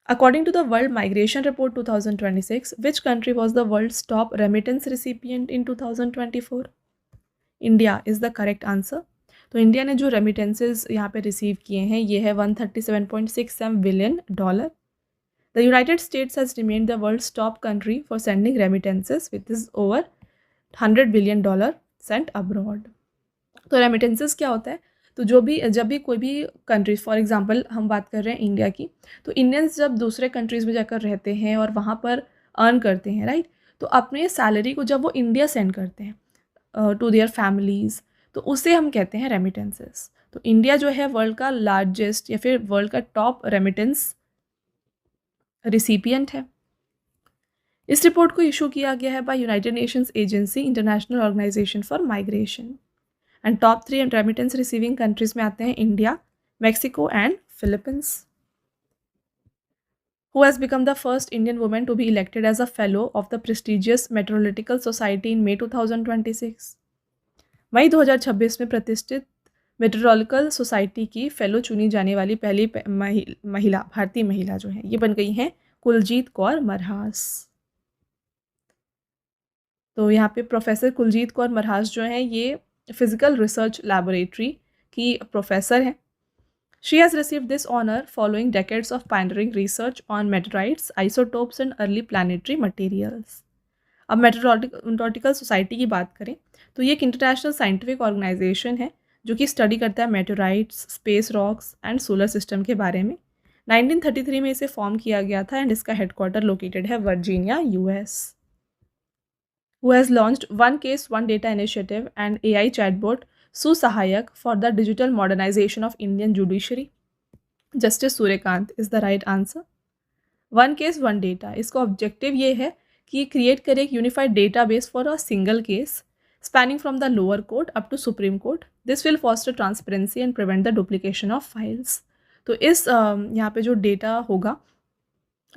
According to the World Migration Report 2026, which country was the world's top remittance recipient in 2024? India is the correct answer. तो India ने जो remittances यहाँ पे receive किए हैं ये है $137.67 billion. The United States has remained the world's top country for sending remittances with is over $100 billion sent abroad. तो रेमिटेंसेज क्या होता है? तो जब भी कोई भी कंट्रीज, फॉर एग्जांपल हम बात कर रहे हैं इंडिया की, तो इंडियंस जब दूसरे कंट्रीज़ में जाकर रहते हैं और वहाँ पर अर्न करते हैं, राइट, तो अपने सैलरी को जब वो इंडिया सेंड करते हैं टू देयर फैमिलीज़, तो उसे हम कहते हैं रेमिटेंसेस. तो इंडिया जो है वर्ल्ड का लार्जेस्ट या फिर वर्ल्ड का टॉप रेमिटेंस रिसिपिएंट है. इस रिपोर्ट को इशू किया गया है by United Nations agency, international organisation for migration. And top 3 remittance receiving countries में आते हैं India, Mexico and Philippines. Who has become the first Indian woman to be elected as a fellow of the prestigious Meteorological Society in May 2026? मई 2026 में प्रतिष्ठित meteorological society की fellow चुनी जाने वाली पहली महिला, भारतीय महिला जो है ये बन गई हैं कुलजीत कौर मरहास. तो यहाँ पे प्रोफेसर कुलजीत कौर मरहास जो हैं ये फिजिकल रिसर्च लैबोरेटरी की प्रोफेसर हैं. She has received this honor following decades of pioneering research on meteorites, isotopes and early planetary materials. अब मेट्रोलॉजिकल सोसाइटी की बात करें तो ये एक इंटरनेशनल साइंटिफिक ऑर्गेनाइजेशन है जो कि स्टडी करता है meteorites, space rocks and solar system के बारे में। 1933 में इसे फॉर्म किया गया था एंड इसका हेडक्वार्टर लोकेटेड है Virginia, US. Who has launched One Case One Data initiative and AI chatbot Susahayak for the digital modernization of Indian judiciary? Justice Suryakant is the right answer. One Case One Data, इसका objective ये है कि create करे एक unified database for a single case spanning from the lower court up to Supreme Court. This will foster transparency and prevent the duplication of files. तो इस यहाँ पे जो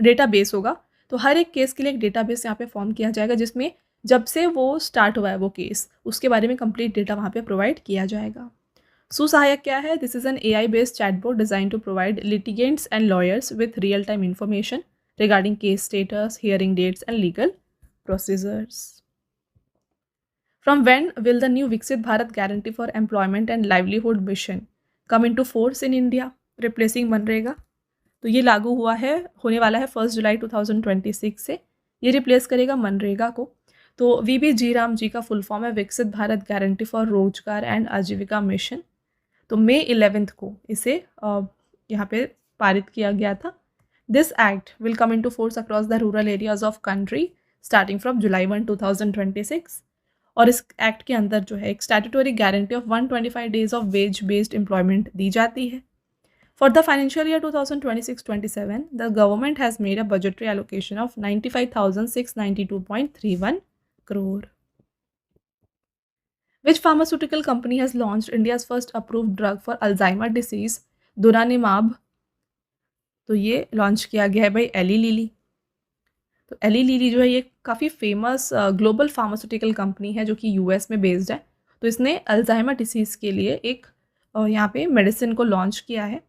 डेटाबेस होगा, तो हर एक केस के लिए एक डेटाबेस यहाँ पे फॉर्म किया जाएगा जिसमें जब से वो स्टार्ट हुआ है वो केस, उसके बारे में कंप्लीट डेटा वहाँ पे प्रोवाइड किया जाएगा। सुसहायक क्या है? This is an AI based chatbot design to provide litigants and lawyers with real time information regarding case status, hearing dates and legal procedures. From when will the new Viksit Bharat Guarantee for Employment and Livelihood Mission come into force in India, replacing MNREGA? तो ये लागू होने वाला है 1 जुलाई 2026 से। ये replace करेगा मनरेगा को। तो VB जी राम जी का फुल फॉर्म है विकसित भारत गारंटी फॉर रोजगार एंड आजीविका मिशन। तो मई 11 को इसे यहाँ पे पारित किया गया था। This act will come into force across the rural areas of country starting from जुलाई 1, 2026। और इस एक्ट के अंदर जो है एक statutory guarantee of 125 days of wage based employment दी जाती है। For the financial year 2026-27, the government has made a budgetary allocation of 95,692.31 crore. Which pharmaceutical company has launched India's first approved drug for Alzheimer's disease, Donanemab? तो ये launch किया गया है भाई Eli Lilly. तो एली लिली जो है ये काफ़ी फेमस ग्लोबल फार्मास्यूटिकल कंपनी है जो कि यूएस में बेस्ड है। तो इसने अल्जाइमर डिसीज़ के लिए एक यहाँ पे मेडिसिन को लॉन्च किया है।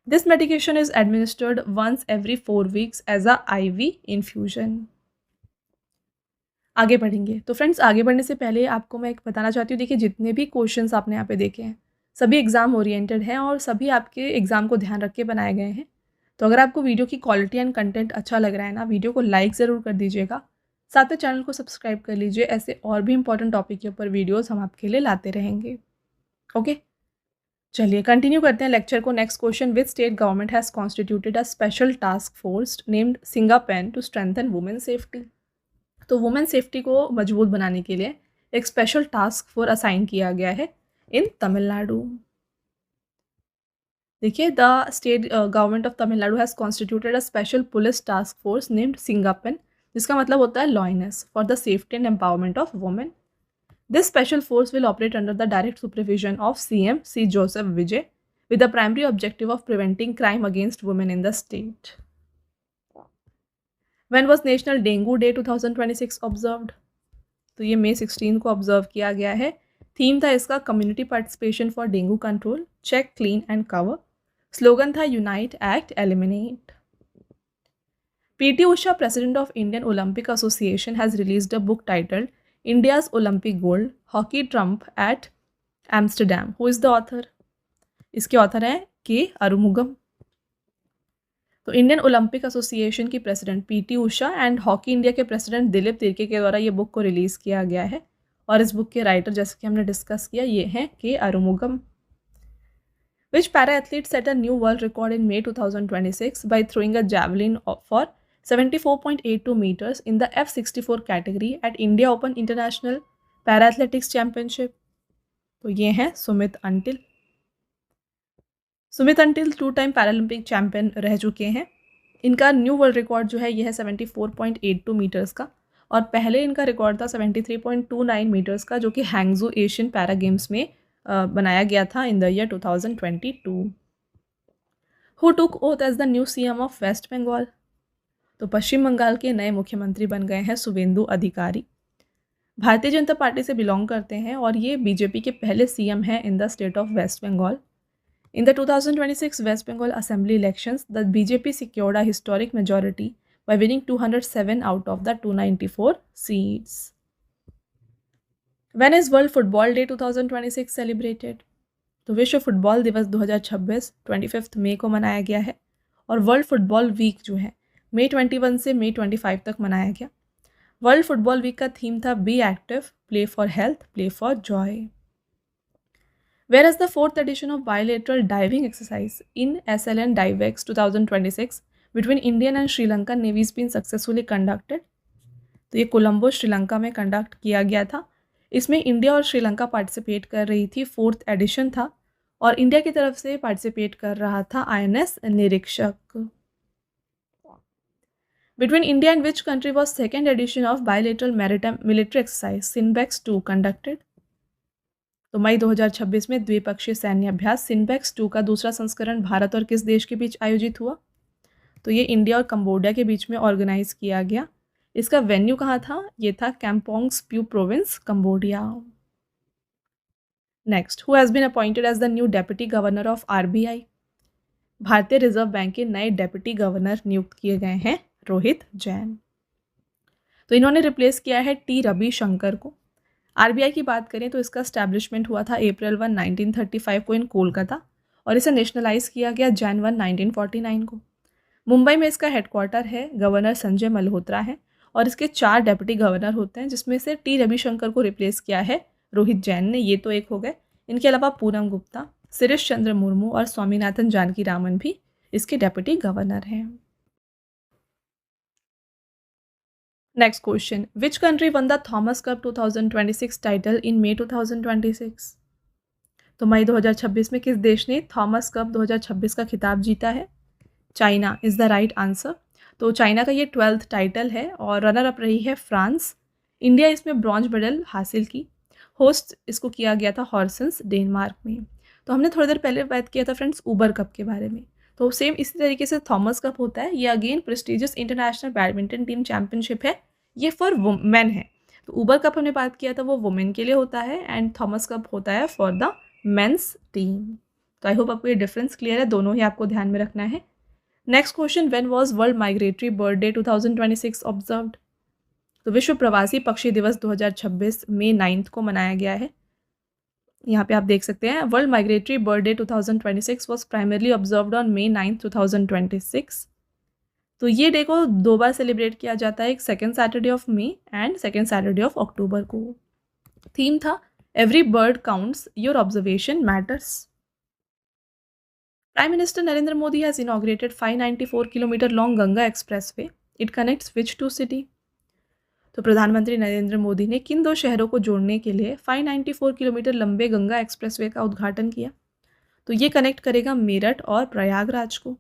This medication is administered once every 4 weeks as a IV infusion. आगे बढ़ेंगे। तो फ्रेंड्स आगे बढ़ने से पहले आपको मैं एक बताना चाहती हूँ, देखिए जितने भी क्वेश्चंस आपने यहाँ पे देखे हैं सभी एग्ज़ाम ओरिएंटेड हैं और सभी आपके एग्ज़ाम को ध्यान रख के बनाए गए हैं। तो अगर आपको वीडियो की क्वालिटी एंड कंटेंट अच्छा लग रहा है ना, वीडियो को लाइक ज़रूर कर दीजिएगा, साथ में चैनल को सब्सक्राइब कर लीजिए। ऐसे और भी इंपॉर्टेंट टॉपिक के ऊपर वीडियोस हम आपके लिए लाते रहेंगे। ओके, चलिए कंटिन्यू करते हैं लेक्चर को। Next question, which state government has constituted a special task force named Singapen to strengthen women safety? तो वुमेन सेफ्टी को मजबूत बनाने के लिए एक स्पेशल टास्क फोर्स असाइन किया गया है इन तमिलनाडु। देखिए, the state government of Tamil Nadu has constituted a special police task force named Singapen, जिसका मतलब होता है lioness, for the safety and empowerment of women. This special force will operate under the direct supervision of CM C. Joseph Vijay with the primary objective of preventing crime against women in the state. When was National Dengue Day 2026 observed? तो ये May 16 को observe किया गया है। Theme था इसका community participation for dengue control, check, clean and cover. Slogan था unite, act, eliminate. PT Usha, president of Indian Olympic Association, has released a book titled India's Olympic Gold, Hockey Trump at Amsterdam. Who is the author? इसके author हैं के अरुमुगम। तो Indian Olympic association की president PT Usha and hockey India के president Dilip Tirkey के द्वारा ये book को रिलीज़ किया गया है। और इस बुक के राइटर, जैसे कि हमने डिस्कस किया, ये हैं के Arumugam. Which para athlete set a new world record in May 2026 by throwing a javelin for 74.82 meters in the F64 category at India Open International Para Athletics Championship? तो ये हैं Sumit until. Sumit until 2 time Paralympic champion रह चुके हैं। इनका new world record जो है ये है 74.82 मीटर्स का, और पहले इनका रिकॉर्ड था 73.29 मीटर्स का, जो कि हैंगजू एशियन पैरा गेम्स में बनाया गया था in the year 2022। Who took oath as the new CM of West Bengal? तो पश्चिम बंगाल के नए मुख्यमंत्री बन गए हैं शुवेंदु अधिकारी। भारतीय जनता पार्टी से बिलोंग करते हैं और ये BJP के पहले CM हैं in the state of West Bengal. In the 2026 West Bengal Assembly elections, the BJP secured a historic majority by winning 207 out of the 294 seats. When is World Football Day 2026 celebrated? तो विश्व football दिवस 2026 25 मई को मनाया गया है, और world football week जो है May 21 से May 25 तक मनाया गया। वर्ल्ड फुटबॉल वीक का थीम था be active, play for health, play for Joy. Whereas the fourth edition of bilateral diving exercise in SLN DiveX 2026 between Indian and Sri Lankan navies been successfully conducted. तो ये कोलंबो श्रीलंका में conduct किया गया था। इसमें India और Sri Lanka participate कर रही थी, फोर्थ एडिशन था और इंडिया की तरफ से पार्टिसिपेट कर रहा था INS निरीक्षक। Between India and which country was second edition of bilateral maritime military exercise Sinbex 2 conducted? तो मई 2026 में द्विपक्षीय सैन्य अभ्यास सिनबेक्स 2 का दूसरा संस्करण भारत और किस देश के बीच आयोजित हुआ? तो ये इंडिया और कंबोडिया के बीच में ऑर्गेनाइज किया गया। इसका वेन्यू कहाँ था? ये था Kampong Speu province, Cambodia. Next, who has been appointed as the new deputy governor of RBI? भारतीय रिजर्व बैंक के नए डेप्यूटी गवर्नर नियुक्त किए गए हैं रोहित जैन। तो इन्होंने रिप्लेस किया है T रविशंकर को। RBI की बात करें तो इसका स्टैब्लिशमेंट हुआ था अप्रैल 1, 1935 को इन कोलकाता और इसे नेशनलाइज किया गया Jan 1, 1949 को। मुंबई में इसका हेडक्वार्टर है, गवर्नर संजय मल्होत्रा है और इसके 4 डेप्यूटी गवर्नर होते हैं, जिसमें से T रविशंकर को रिप्लेस किया है रोहित जैन ने, ये तो एक हो गए। इनके अलावा पूनम गुप्ता, शिरीष चंद्र मुर्मू और स्वामीनाथन जानकी रामन भी इसके डेप्यूटी गवर्नर हैं। Next question, which country one the Thomas cup 2026 title in May 2026? तो मई 2026 में किस देश ने थॉमस कप 2026 का खिताब जीता है? China is the right answer. तो चाइना का ये 12th टाइटल है और रनर अप रही है फ्रांस। इंडिया इसमें ब्रॉन्ज मेडल हासिल की। होस्ट इसको किया गया था हॉर्सेंस, डेनमार्क में। तो हमने थोड़ी देर पहले बात किया था फ्रेंड्स ऊबर कप के बारे में, तो सेम इसी तरीके से थॉमस कप होता है। ये again prestigious international badminton team championship है, ये फॉर वुमेन है। तो ऊबर कप हमने बात किया था वो वुमेन के लिए होता है एंड थॉमस कप होता है फॉर द मेंस टीम। तो आई होप आपको ये डिफरेंस क्लियर है, दोनों ही आपको ध्यान में रखना है। Next question, when was world migratory bird day 2026 observed? तो विश्व प्रवासी पक्षी दिवस 2026 May 9 को मनाया गया है। यहाँ पे आप देख सकते हैं world migratory bird day 2026 was primarily observed on May 9, 2026। तो ये डे को 2 बार सेलिब्रेट किया जाता है, एक second Saturday of May and second Saturday of October को। थीम था every bird counts, your observation matters. Prime minister Narendra Modi has inaugurated 594 kilometre long Ganga expressway, it connects which two city? तो प्रधानमंत्री नरेंद्र मोदी ने किन 2 शहरों को जोड़ने के लिए 594 किलोमीटर लंबे गंगा एक्सप्रेसवे का उद्घाटन किया? तो ये कनेक्ट करेगा मेरठ और प्रयागराज को।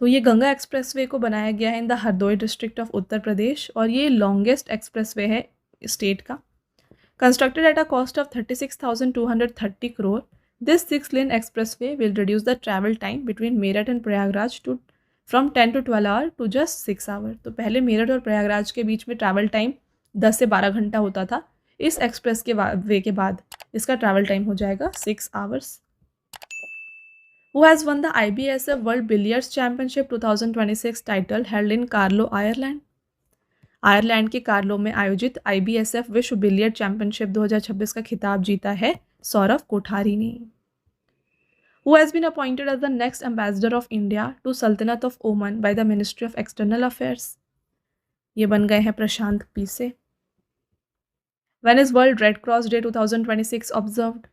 तो ये गंगा एक्सप्रेसवे को बनाया गया है in the Hardoi district of Uttar Pradesh और ये लॉन्गेस्ट एक्सप्रेसवे है स्टेट का। Constructed at a cost of 36,230 crore, this 6-lane expressway will reduce the travel time between Meerut and Prayagraj to from 10 to 12 hour to just 6 hour। तो पहले मेरठ और प्रयागराज के बीच में ट्रैवल टाइम 10 से 12 घंटा होता था, इस एक्सप्रेस के वे के बाद इसका ट्रैवल टाइम हो जाएगा 6 hours। Who has won the IBSF World Billiards Championship 2026 title held in Carlo, Ireland? Ireland के कार्लो में आयोजित IBSF विश्व बिलियर्ड चैंपियनशिप 2026 का खिताब जीता है सौरव कोठारी ने। Who has been appointed as the next ambassador of India to Sultanate of Oman by the Ministry of External Affairs? ये बन गए हैं प्रशांत पीसे। When is World Red Cross Day 2026 observed?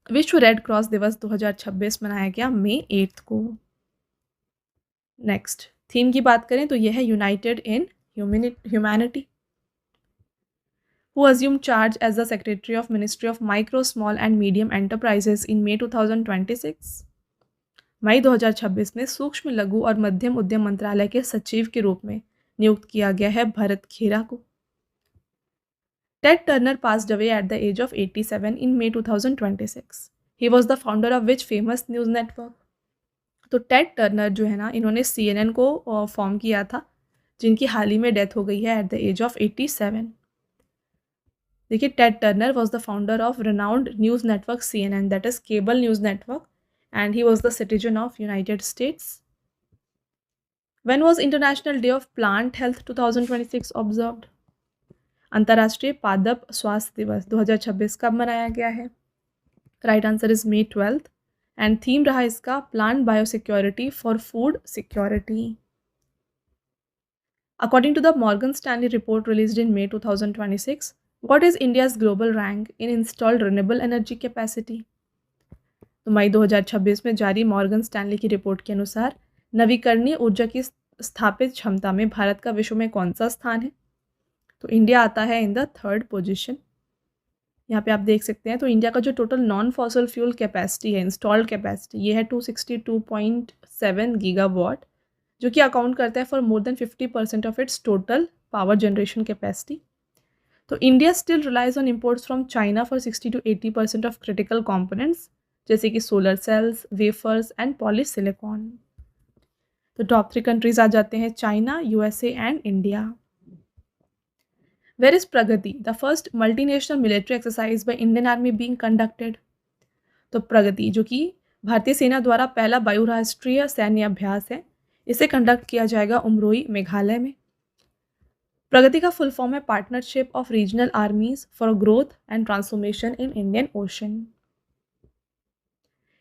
विश्व रेड क्रॉस दिवस 2026 मनाया गया May 8 को। नेक्स्ट, थीम की बात करें तो यह है United in humanity. Who assumed charge as the Secretary of Ministry of Micro, Small and Medium Enterprises in May 2026? मई 2026 में सूक्ष्म लघु और मध्यम उद्यम मंत्रालय के सचिव के रूप में नियुक्त किया गया है भरत खेरा को। Ted Turner passed away at the age of 87 in May 2026. He was the founder of which famous news network? तो टेड टर्नर जो है ना, इन्होंने CNN को फॉर्म किया था, जिनकी हाल ही में डेथ हो गई है एट द एज ऑफ 87। देखिए, Ted Turner was the founder of renowned news network CNN, that is cable news network, and he was the citizen of United States. When was International Day of Plant Health 2026 observed? अंतर्राष्ट्रीय पादप स्वास्थ्य दिवस 2026 कब मनाया गया है? Right answer is May 12 and theme रहा इसका plant biosecurity for food security. According to the Morgan Stanley report released in May 2026, what is India's global rank in installed renewable energy capacity? तो मई 2026 में जारी मॉर्गन स्टैनली की report के अनुसार नवीकरणीय ऊर्जा की स्थापित क्षमता में भारत का विश्व में कौन सा स्थान है? तो इंडिया आता है इन द 3rd पोजीशन। यहाँ पे आप देख सकते हैं, तो इंडिया का जो total non fossil fuel capacity है, इंस्टॉल्ड कैपेसिटी, ये है 262.7 गीगावाट, जो कि अकाउंट करता है for more than 50% of its total power generation capacity. तो India still relies on imports from China for 60 to 80% of critical components, जैसे कि solar cells, wafers and polysilicon. तो टॉप 3 कंट्रीज आ जाते हैं, China, USA and India. Where is Pragati, the first multinational military exercise by Indian Army being conducted? तो प्रगति, जो कि भारतीय सेना द्वारा पहला बहुराष्ट्रीय सैन्य अभ्यास है, इसे कंडक्ट किया जाएगा उमरोई, मेघालय में। प्रगति का फुल फॉर्म है partnership of regional आर्मीज for growth and transformation in Indian ocean.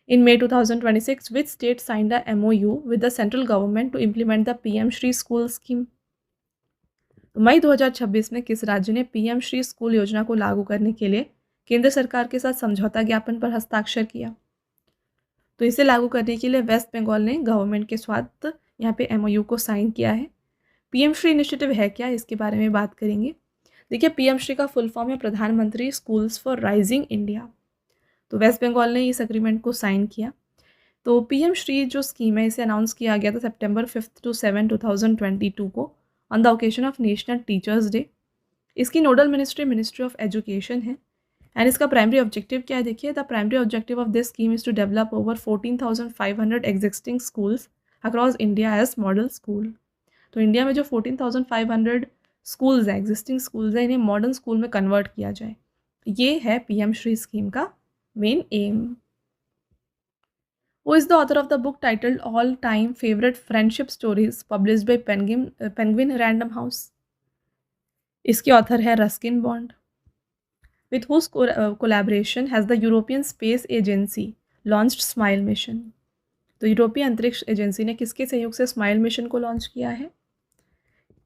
In May 2026, which state signed a MOU with the central government to implement the PM Shri School scheme? तो मई 2026 में किस राज्य ने पीएम श्री स्कूल योजना को लागू करने के लिए केंद्र सरकार के साथ समझौता ज्ञापन पर हस्ताक्षर किया? तो इसे लागू करने के लिए वेस्ट बंगाल ने गवर्नमेंट के साथ यहाँ पे एमओयू को साइन किया है। पीएम श्री इनिशिएटिव है क्या, इसके बारे में बात करेंगे। देखिए, पीएम श्री का फुल फॉर्म है प्रधानमंत्री स्कूल्स फॉर राइजिंग इंडिया। तो वेस्ट बंगाल ने इस एग्रीमेंट को साइन किया। तो पीएम श्री जो स्कीम है, इसे अनाउंस किया गया था September 5 to 7, 2022 को on the occasion of national teachers day. इसकी नोडल मिनिस्ट्री ऑफ एजुकेशन है। एंड इसका प्राइमरी ऑब्जेक्टिव क्या है? देखिए, the primary objective of this scheme is to develop over 14,500 existing schools across India as model school. तो India में जो 14,500 schools हैं, एग्जिस्टिंग स्कूल्स हैं, इन्हें मॉडर्न स्कूल में कन्वर्ट किया जाए। ये है पीएम श्री स्कीम का main M. Who is the author of the book titled All Time Favorite Friendship Stories published by Penguin Random House? इसके ऑथर है Ruskin bond. With whose collaboration has the European Space Agency launched smile mission? तो यूरोपीय अंतरिक्ष agency ने किसके सहयोग से smile mission को लॉन्च किया है?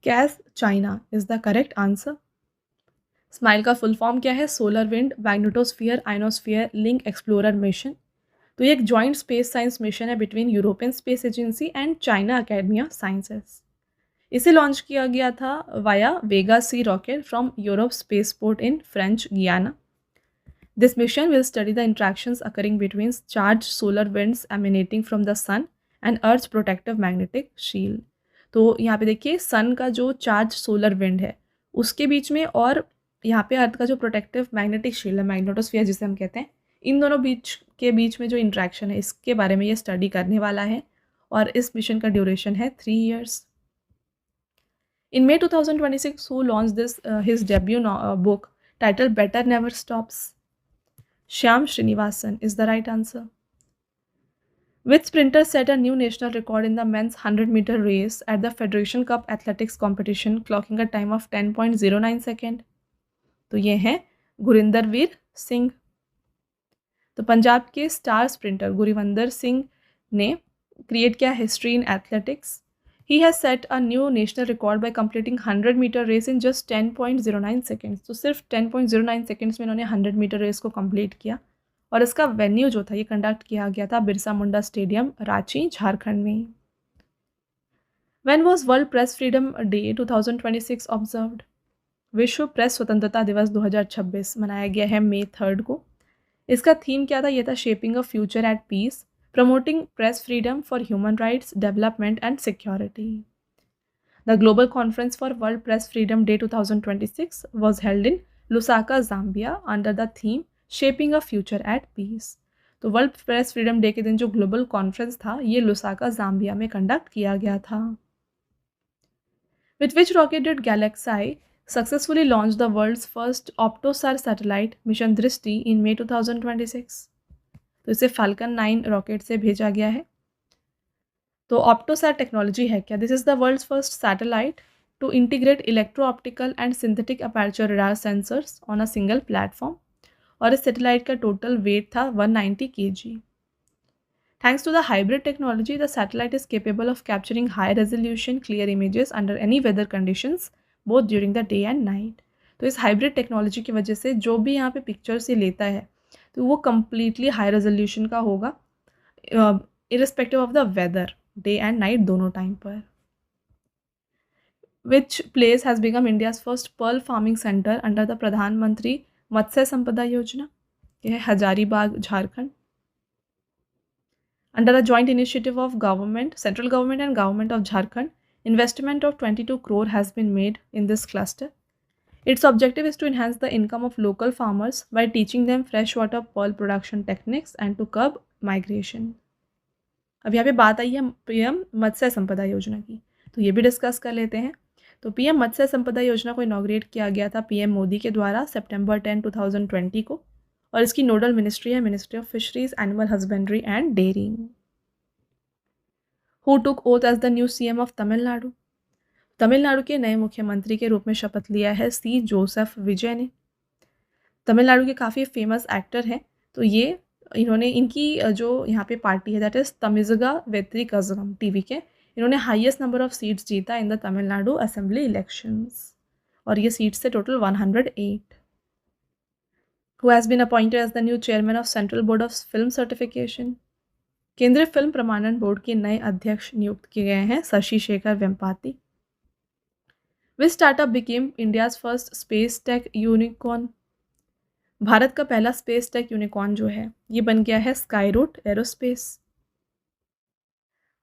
CAS China is the correct answer. SMILE का फुल फॉर्म क्या है? Solar Wind Magnetosphere Ionosphere Link Explorer mission. तो ये एक जॉइंट स्पेस साइंस मिशन है between European Space Agency and China Academy of Sciences. इसे लॉन्च किया गया था via Vega C rocket from Europe space port in French Guiana. This mission will study the interactions occurring between charge solar winds emanating from the sun and earth protective magnetic shield. तो यहाँ पे देखिए, सन का जो charge solar wind है उसके बीच में, और यहाँ पे अर्थ का जो प्रोटेक्टिव मैग्नेटिक शील्ड है, मैग्नेटोस्फीयर जिसे हम कहते हैं, इन दोनों के बीच में जो इंट्रैक्शन है, इसके बारे में ये स्टडी करने वाला है। और इस मिशन का ड्यूरेशन है 3 years। In May 2026, who launched his debut book titled Better Never Stops? Shyam Srinivasan is the right answer. Which sprinter set a new national record in the men's 100-meter race at the Federation Cup Athletics competition, clocking a time of 10.09 seconds? तो ये हैं गुरिंदर वीर सिंह। तो पंजाब के star sprinter Gurvinder Singh ने create किया history in athletics. He has set a new national record by completing 100-meter race in just 10.09 seconds। तो सिर्फ 10.09 seconds में इन्होंने 100-meter रेस को कंप्लीट किया। और इसका वेन्यू जो था, ये कंडक्ट किया गया था बिरसा मुंडा स्टेडियम, रांची, झारखंड में। When was world press freedom day 2026 observed? विश्व प्रेस स्वतंत्रता दिवस 2026 मनाया गया है May 3 को। इसका थीम क्या था? ये था shaping a future at peace, promoting press freedom for human rights, development and security. The global conference for world press freedom day 2026 was held in Lusaka, Zambia, under the theme shaping a future at peace. तो world press freedom day के दिन जो global conference था, ये Lusaka, Zambia में conduct किया गया था। With which rocket did GalaxEye successfully launched the world's first Optosar satellite mission दृष्टि in May 2026? तो इसे फाल्कन 9 रॉकेट से भेजा गया है। तो ऑप्टोसार टेक्नोलॉजी है क्या? This is the world's first satellite to integrate electro optical and synthetic aperture radar sensors on a single platform. और इस सैटेलाइट का टोटल वेट था 190 kg। Thanks to the hybrid technology, the satellite is capable of capturing high resolution, clear images under any weather conditions, both during the day and night. तो इस hybrid technology की वजह से जो भी यहाँ पे पिक्चर से लेता है तो वो कम्प्लीटली हाई रेजोल्यूशन का होगा, irrespective of the weather, day and night दोनों टाइम पर। Which place has become India's first pearl farming center under the प्रधानमंत्री मत्स्य संपदा योजना? यह है Hazaribagh, Jharkhand. Under a joint initiative of government, central government and government of Jharkhand, investment of 22 crore has been made in this cluster. Its objective is to enhance the income of local farmers by teaching them freshwater pearl production techniques and to curb migration. अब यहाँ पे बात आई है PM मत्स्य संपदा योजना की, तो ये भी डिस्कस कर लेते हैं। तो पीएम मत्स्य संपदा योजना को इनॉग्रेट किया गया था पीएम मोदी के द्वारा सितंबर 10, 2020 को, और इसकी नोडल मिनिस्ट्री है ministry of fisheries, animal husbandry and dairying. Who took oath as the new CM of Tamil Nadu? Tamil Nadu के नए मुख्यमंत्री के रूप में शपथ लिया है सी जोसेफ विजय ने। तमिलनाडु के काफ़ी फेमस एक्टर हैं, तो इन्होंने इनकी जो यहाँ पे पार्टी है that is Tamizhaga Vettri Kazhagam TV K, इन्होंने हाईएस्ट नंबर ऑफ सीट्स जीता in the Tamil Nadu assembly elections, और ये सीट्स थे total 108। Who has been appointed as the new chairman of central board of film certification? केंद्रीय फिल्म प्रमाणन बोर्ड के नए अध्यक्ष नियुक्त किए गए हैं Shashi Shekhar Vempati. Which startup became India's first space tech unicorn? Bharat का पहला स्पेस टेक यूनिकॉर्न जो है ये बन गया है Skyroot aerospace.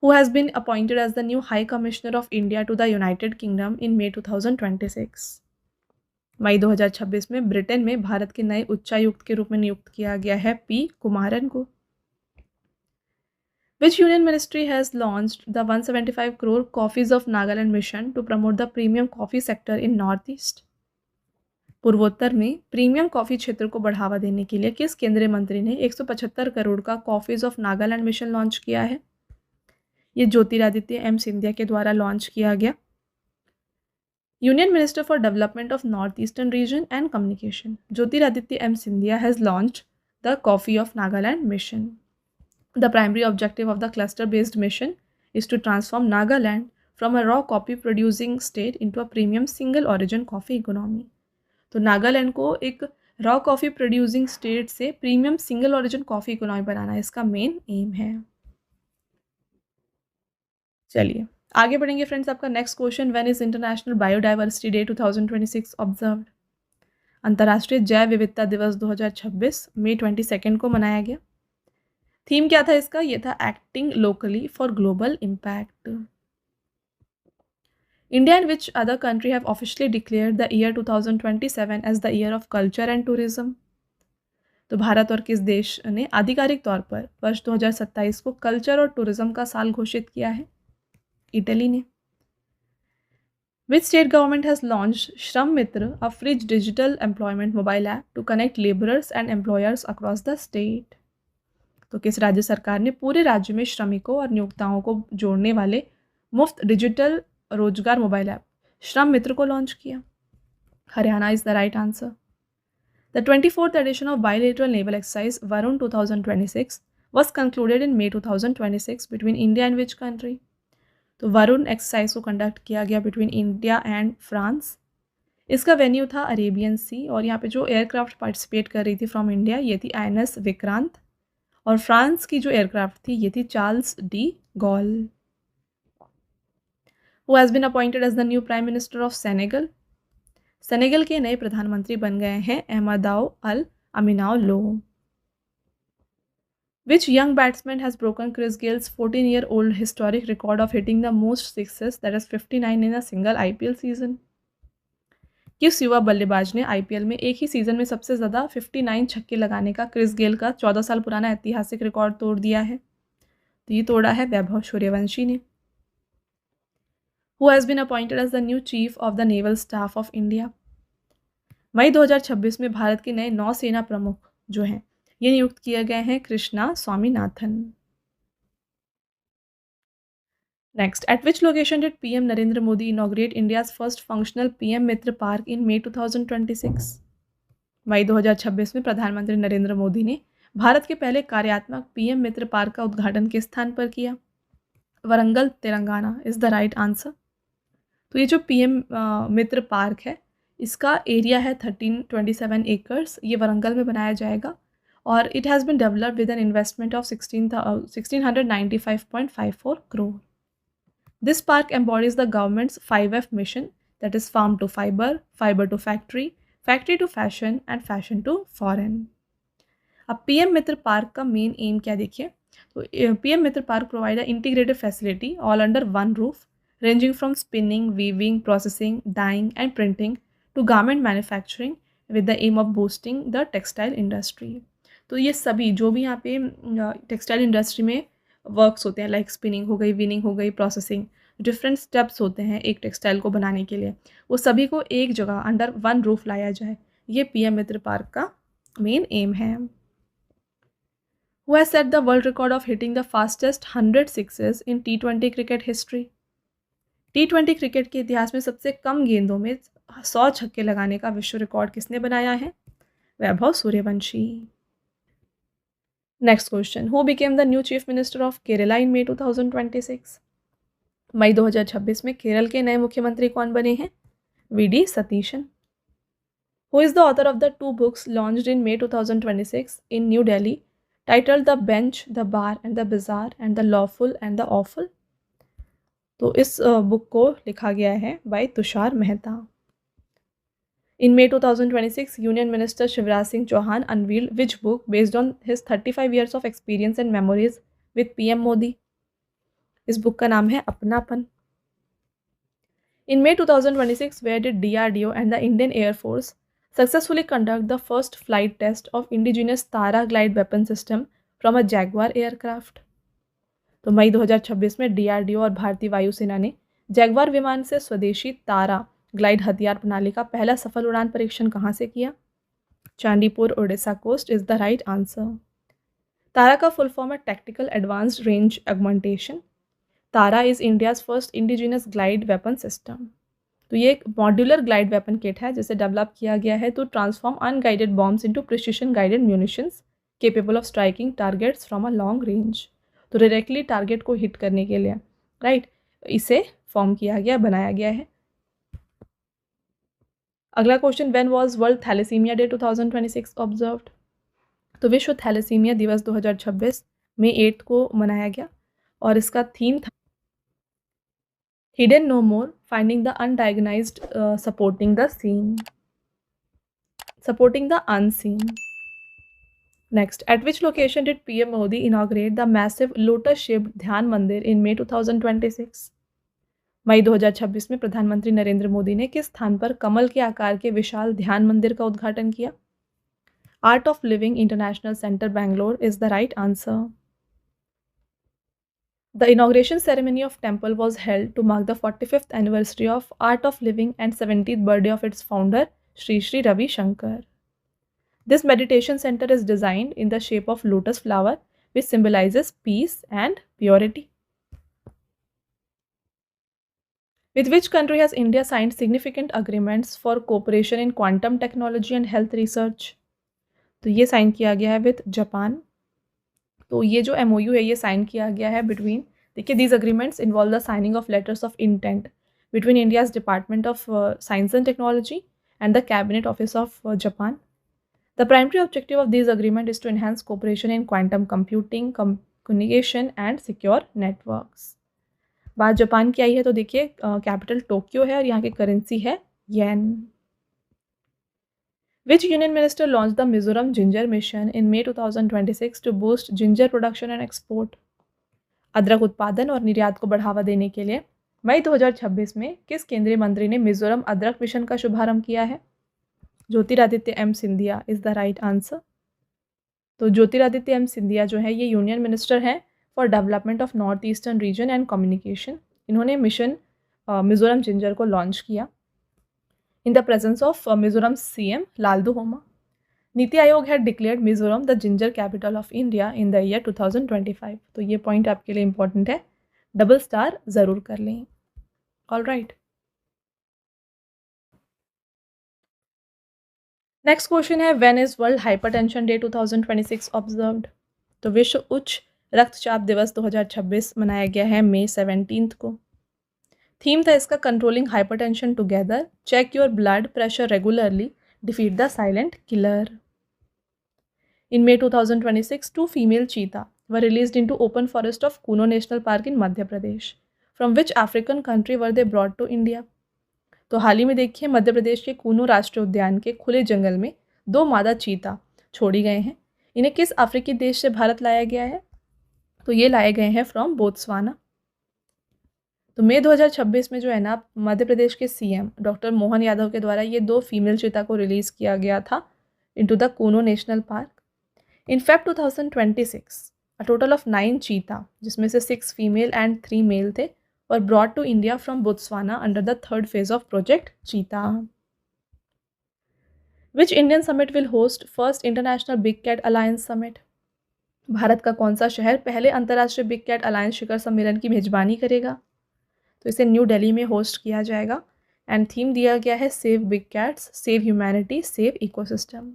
Who has been appointed as the new High Commissioner of India to the United Kingdom in May 2026? मई 2026 में ब्रिटेन में भारत के नए उच्चायुक्त के रूप में नियुक्त किया गया है पी कुमारन को। Which union ministry has launched the 175 crore Coffees of Nagaland mission to promote the premium coffee sector in Northeast? पूर्वोत्तर में प्रीमियम कॉफ़ी क्षेत्र को बढ़ावा देने के लिए किस केंद्रीय मंत्री ने 175 करोड़ का coffees of Nagaland mission launch किया है? ये ज्योतिरादित्य एम सिंधिया के द्वारा लॉन्च किया गया। Union Minister for development of north eastern region and Communication Jyotiraditya M Scindia has launched the coffee of Nagaland mission. The primary objective of the cluster based mission is to transform Nagaland from a raw coffee producing state into a premium single origin coffee economy. तो नागालैंड को एक raw coffee producing state से premium single origin coffee economy बनाना इसका main aim है। चलिए आगे बढ़ेंगे फ्रेंड्स। आपका next question, when is international biodiversity day 2026 observed? अंतर्राष्ट्रीय जैव विविधता दिवस 2026 मई 22 को मनाया गया। थीम क्या था इसका? ये था acting locally for global impact. India and which other country have officially declared the year 2027 as the year of culture and tourism? तो भारत और किस देश ने आधिकारिक तौर पर वर्ष 2027 को कल्चर और टूरिज्म का साल घोषित किया है? इटली ने। Which state government has launched श्रम मित्र, a free digital employment mobile app to connect laborers and employers across the state? तो किस राज्य सरकार ने पूरे राज्य में श्रमिकों और नियोक्ताओं को जोड़ने वाले मुफ्त डिजिटल रोजगार मोबाइल ऐप श्रम मित्र को लॉन्च किया? Haryana is the right answer. The 24th edition of bilateral naval exercise Varun 2026 was concluded in May 2026 between India and which country? तो वरुण एक्सरसाइज को कंडक्ट किया गया बिटवीन इंडिया एंड फ्रांस। इसका venue था Arabian सी, और यहाँ पे जो एयरक्राफ्ट पार्टिसिपेट कर रही थी फ्रॉम इंडिया ये थी INS विक्रांत, और फ्रांस की जो एयरक्राफ्ट थी ये थी Charles de Gaulle. Who has been appointed as the new Prime Minister of Senegal? Senegal के नए प्रधानमंत्री बन गए हैं अहमदाओ अल अमीनाओ लो। Which young batsman has broken Chris Gayle's 14-year-old historic record of hitting the most sixes, that is 59 in a single IPL season? किस युवा बल्लेबाज ने IPL में एक ही सीजन में सबसे ज़्यादा 59 छक्के लगाने का क्रिस गेल का 14 साल पुराना ऐतिहासिक रिकॉर्ड तोड़ दिया है? तो ये तोड़ा है वैभव सूर्यवंशी ने। Who has been appointed as the new Chief of the Naval Staff of India? मई 2026 में भारत के नए नौसेना प्रमुख जो हैं ये नियुक्त किए गए हैं Krishna Swaminathan. Next, at which location did PM Narendra Modi inaugurate India's first functional PM Mitra park in May 2026? मई 2026 में प्रधानमंत्री नरेंद्र मोदी ने भारत के पहले कार्यात्मक पीएम मित्र पार्क का उद्घाटन किस स्थान पर किया? Warangal, Telangana is the right answer. तो ये जो पीएम मित्र पार्क है इसका एरिया है 1327 एकर्स। ये वरंगल में बनाया जाएगा और it has been developed with an investment of 1695.54 crore. This park embodies the government's 5F mission, that is farm to fiber, fiber to factory, factory to fashion and fashion to foreign. अब PM Mitra park का main aim क्या देखिए, तो PM Mitra park provide a integrated facility all under one roof ranging from spinning, weaving, processing, dyeing and printing to garment manufacturing with the aim of boosting the textile industry. तो ये सभी जो भी यहाँ पे टेक्सटाइल इंडस्ट्री में works होते हैं, लाइक स्पिनिंग हो गई, विनिंग हो गई, प्रोसेसिंग, डिफरेंट स्टेप्स होते हैं एक टेक्सटाइल को बनाने के लिए, वो सभी को एक जगह अंडर वन रूफ लाया जाए, ये पीएम मित्र पार्क का मेन एम है। Who has set the world record of hitting the fastest 100 sixes in T20 cricket history? T20 cricket के इतिहास में सबसे कम गेंदों में 100 छक्के लगाने का विश्व रिकॉर्ड किसने बनाया है? Vaibhav Suryavanshi. Next question, who became the new chief minister of Kerala in May 2026? मई 2026 में केरल के नए मुख्यमंत्री कौन बने हैं? V D Satheesan. Who is the author of the 2 books launched in May 2026 in New Delhi titled The Bench, The Bar and the Bizarre and the Lawful and the Awful? तो इस book को लिखा गया है by Tushar Mehta. In May 2026, Union Minister Shivraj Singh Chauhan unveiled which book based on his 35 years of experience and memories with PM Modi? इस book का नाम है अपनापन। In May 2026, where did DRDO and the Indian Air Force successfully conduct the first flight test of indigenous Tara glide weapon system from a Jaguar aircraft? तो मई 2026 में DRDO और भारतीय वायुसेना ने जैगवार विमान से स्वदेशी तारा ग्लाइड हथियार प्रणाली का पहला सफल उड़ान परीक्षण कहाँ से किया? Chandipur, Odisha coast is the right answer. TARA का फुल फॉर्म है tactical advanced range augmentation. TARA is India's first indigenous glide weapon system. तो ये एक मॉड्यूलर ग्लाइड वेपन किट है जिसे डेवलप किया गया है to transform unguided bombs into precision guided munitions capable of striking targets from a long range. तो directly target को हिट करने के लिए राइट इसे फॉर्म किया गया, बनाया गया है। अगला question, when was world thalassemia day 2026 observed? तो विश्व थैलेसीमिया दिवस 2026 मई 8 को मनाया गया और इसका थीम था hidden no more, finding the undiagnosed, supporting the seen, supporting the unseen. Next, at which location did PM Modi inaugurate the massive lotus-shaped ध्यान मंदिर in May 2026? मई 2026 में प्रधानमंत्री नरेंद्र मोदी ने किस स्थान पर कमल के आकार के विशाल ध्यान मंदिर का उद्घाटन किया? Art of living international centre Bangalore is the right answer. The inauguration ceremony of temple was held to mark the 45th anniversary of Art of Living and 70th birthday of its founder, Sri Sri Ravi Shankar. This meditation center is designed in the shape of lotus flower, which symbolizes peace and purity. With which country has India signed significant agreements for cooperation in quantum technology and health research? तो ये sign किया गया है with Japan. तो ये जो MOU है ये साइन किया गया है बिटवीन, देखिए these agreements involve the signing off letters of intent between India's department of science and technology and the cabinet office of Japan. The primary objective of these agreement is to enhance cooperation in quantum computing, communication and secure networks. बात Japan की आई है तो देखिए capital Tokyo है और यहाँ की currency है येन। Which union minister launched the Mizoram Ginger Mission in May 2026 to boost ginger production and export? अदरक उत्पादन और निर्यात को बढ़ावा देने के लिए मई 2026 में किस केंद्रीय मंत्री ने मिजोरम अदरक मिशन का शुभारंभ किया है? Jyotiraditya M Scindia is the right answer. तो ज्योतिरादित्य एम सिंधिया जो है ये यूनियन मिनिस्टर हैं for development of north eastern region and communication. इन्होंने मिशन मिजोरम जिंजर को लॉन्च किया in the presence of Mizoram CM Lalduhoma. NITI Aayog had declared Mizoram the ginger capital of India in the year 2025। तो ये पॉइंट आपके लिए इंपॉर्टेंट है, डबल स्टार ज़रूर कर लें। ऑल राइट, नेक्स्ट क्वेश्चन है when is world hypertension day 2026 observed? तो विश्व उच्च रक्तचाप दिवस 2026 मनाया गया है मई 17 को। थीम था इसका controlling hypertension together, check your blood pressure regularly, defeat the silent killer. In May 2026, two female cheetah were released into open forest of Kuno National Park in Madhya Pradesh. From which African country were they brought to India? तो हाल ही में देखिए मध्य प्रदेश के कूनो राष्ट्रीय उद्यान के खुले जंगल में दो मादा चीता छोड़ी गए हैं। इन्हें किस अफ्रीकी देश से भारत लाया गया है? तो ये लाए गए हैं फ्रॉम बोत्सवाना। तो मई 2026 में जो है ना मध्य प्रदेश के सीएम डॉक्टर मोहन यादव के द्वारा ये दो फीमेल चीता को रिलीज़ किया गया था into the Kuno national park. In Feb 2026, a total of 9 cheetah, जिसमें से 6 female and 3 male थे, were brought to India from Botswana under the third phase of Project Cheetah. Which Indian summit will host first International Big Cat Alliance Summit? Bharat का कौन सा शहर पहले अंतर्राष्ट्रीय big cat alliance शिखर सम्मेलन की मेजबानी करेगा? तो इसे न्यू दिल्ली में होस्ट किया जाएगा एंड थीम दिया गया है save big cats, save humanity, save ecosystem.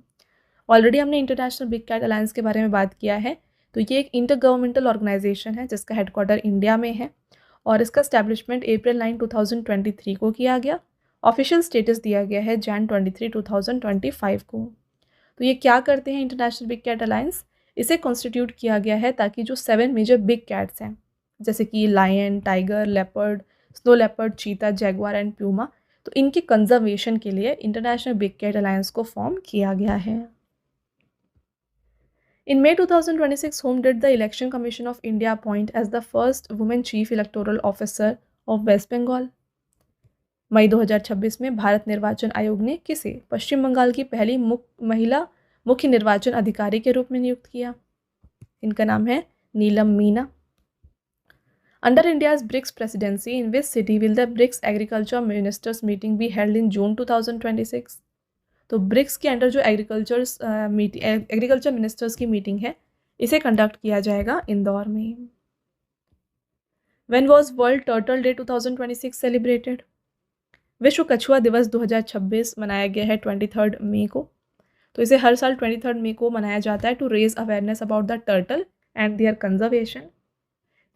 Already हमने इंटरनेशनल बिग कैट अलायंस के बारे में बात किया है। तो ये एक इंटर गवर्नमेंटल ऑर्गेनाइजेशन है जिसका हेडक्वार्टर इंडिया में है और इसका स्टैब्लिशमेंट अप्रैल 9, 2023 को किया गया। ऑफिशियल स्टेटस दिया गया है जैन 23, 2025 को। तो ये क्या करते हैं इंटरनेशनल बिग कैट अलायंस? इसे कॉन्स्टिट्यूट किया गया है ताकि जो 7 मेजर बिग कैट्स हैं जैसे कि lion, tiger, leopard, snow leopard, cheetah, jaguar and puma, तो इनके कंजर्वेशन के लिए इंटरनेशनल बिग कैट अलायंस को फॉर्म किया गया है। In May 2026, whom did the Election Commission of India appoint as the first woman chief electoral officer of West Bengal? मई 2026 में भारत निर्वाचन आयोग ने किसे पश्चिम बंगाल की पहली महिला मुख्य निर्वाचन अधिकारी के रूप में नियुक्त किया? इनका नाम है नीलम Meena. Under India's BRICS presidency, in which city will the BRICS Agriculture Ministers meeting be held in June 2026? तो ब्रिक्स के अंडर जो एग्रीकल्चर मिनिस्टर्स की मीटिंग है इसे कंडक्ट किया जाएगा इंदौर में। When was world turtle day 2026 celebrated? विश्व कछुआ दिवस 2026 मनाया गया है 23 मई को। तो इसे हर साल 23 मई को मनाया जाता है to raise awareness about the turtle and their conservation.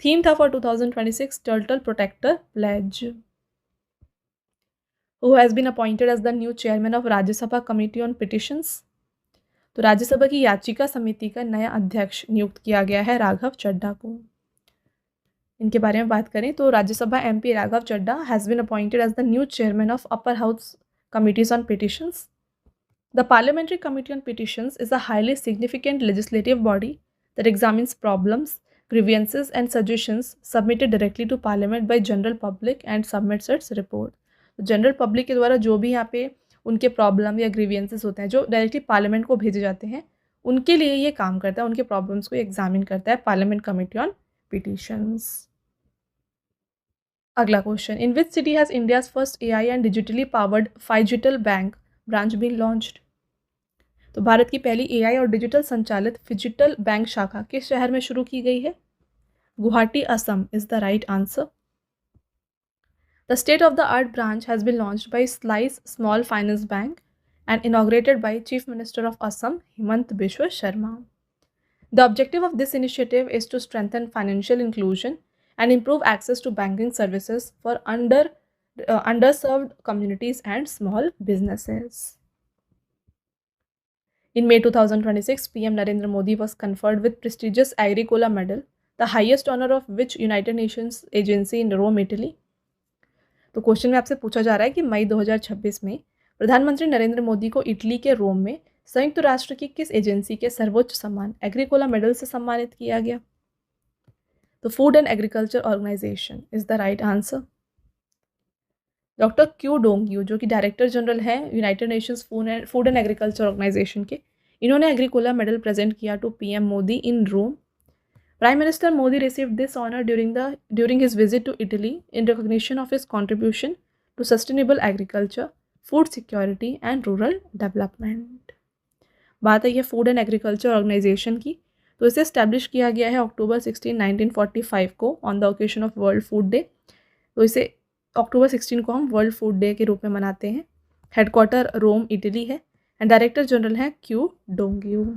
Theme था for 2026 turtle protector pledge. Who has been appointed as the new chairman of राज्य सभा कमेटी ऑन पिटिशंस? तो राज्यसभा की याचिका समिति का नया अध्यक्ष नियुक्त किया गया है राघव चड्ढा को। इनके बारे में बात करें तो Rajya Sabha MP Raghav Chadha has been appointed as the new chairman of upper house committees on petitions. The parliamentary committee on petitions is a highly significant legislative body that examines problems, grievances and suggestions submitted directly to parliament by general public and submits its report। General public के द्वारा जो भी यहाँ पे उनके problem या grievances होते हैं जो डायरेक्टली पार्लियामेंट को भेजे जाते हैं उनके लिए ये काम करता है, उनके प्रॉब्लम्स को एग्जामिन करता है पार्लियामेंट कमेटी ऑन पिटिशंस। अगला question, in which city has India's first AI and digitally powered phygital bank branch been launched? तो भारत की पहली एआई और डिजिटल संचालित फिजिटल बैंक शाखा किस शहर में शुरू की गई है? Guwahati, Assam is the right answer. The state-of-the-art branch has been launched by Slice Small Finance Bank and inaugurated by Chief Minister of Assam, Himant Biswa Sharma. The objective of this initiative is to strengthen financial inclusion and improve access to banking services for underserved communities and small businesses. In May 2026, PM Narendra Modi was conferred with prestigious Agricola Medal, the highest honor of which United Nations agency in Rome, Italy? तो question में आपसे पूछा जा रहा है कि मई 2026 में प्रधानमंत्री नरेंद्र मोदी को इटली के रोम में संयुक्त राष्ट्र की किस एजेंसी के सर्वोच्च सम्मान एग्रीकोला मेडल से सम्मानित किया गया? तो food and agriculture organization is the right answer. Doctor Qu Dongyu जो कि डायरेक्टर जनरल हैं United Nations Food and agriculture Organization के, इन्होंने एग्रीकोला मेडल प्रेजेंट किया to PM Modi in Rome. Prime Minister Modi received this honor during his visit to Italy in recognition of his contribution to sustainable agriculture, food security and rural development। बात है ये food and agriculture organisation की, तो इसे establish किया गया है अक्टूबर 16, 1945 को on the occasion of world food day. तो इसे अक्टूबर 16 को हम वर्ल्ड फूड डे के रूप में मनाते हैं। हेडक्वार्टर रोम, इटली है एंड डायरेक्टर जनरल हैं Q डोंगयू।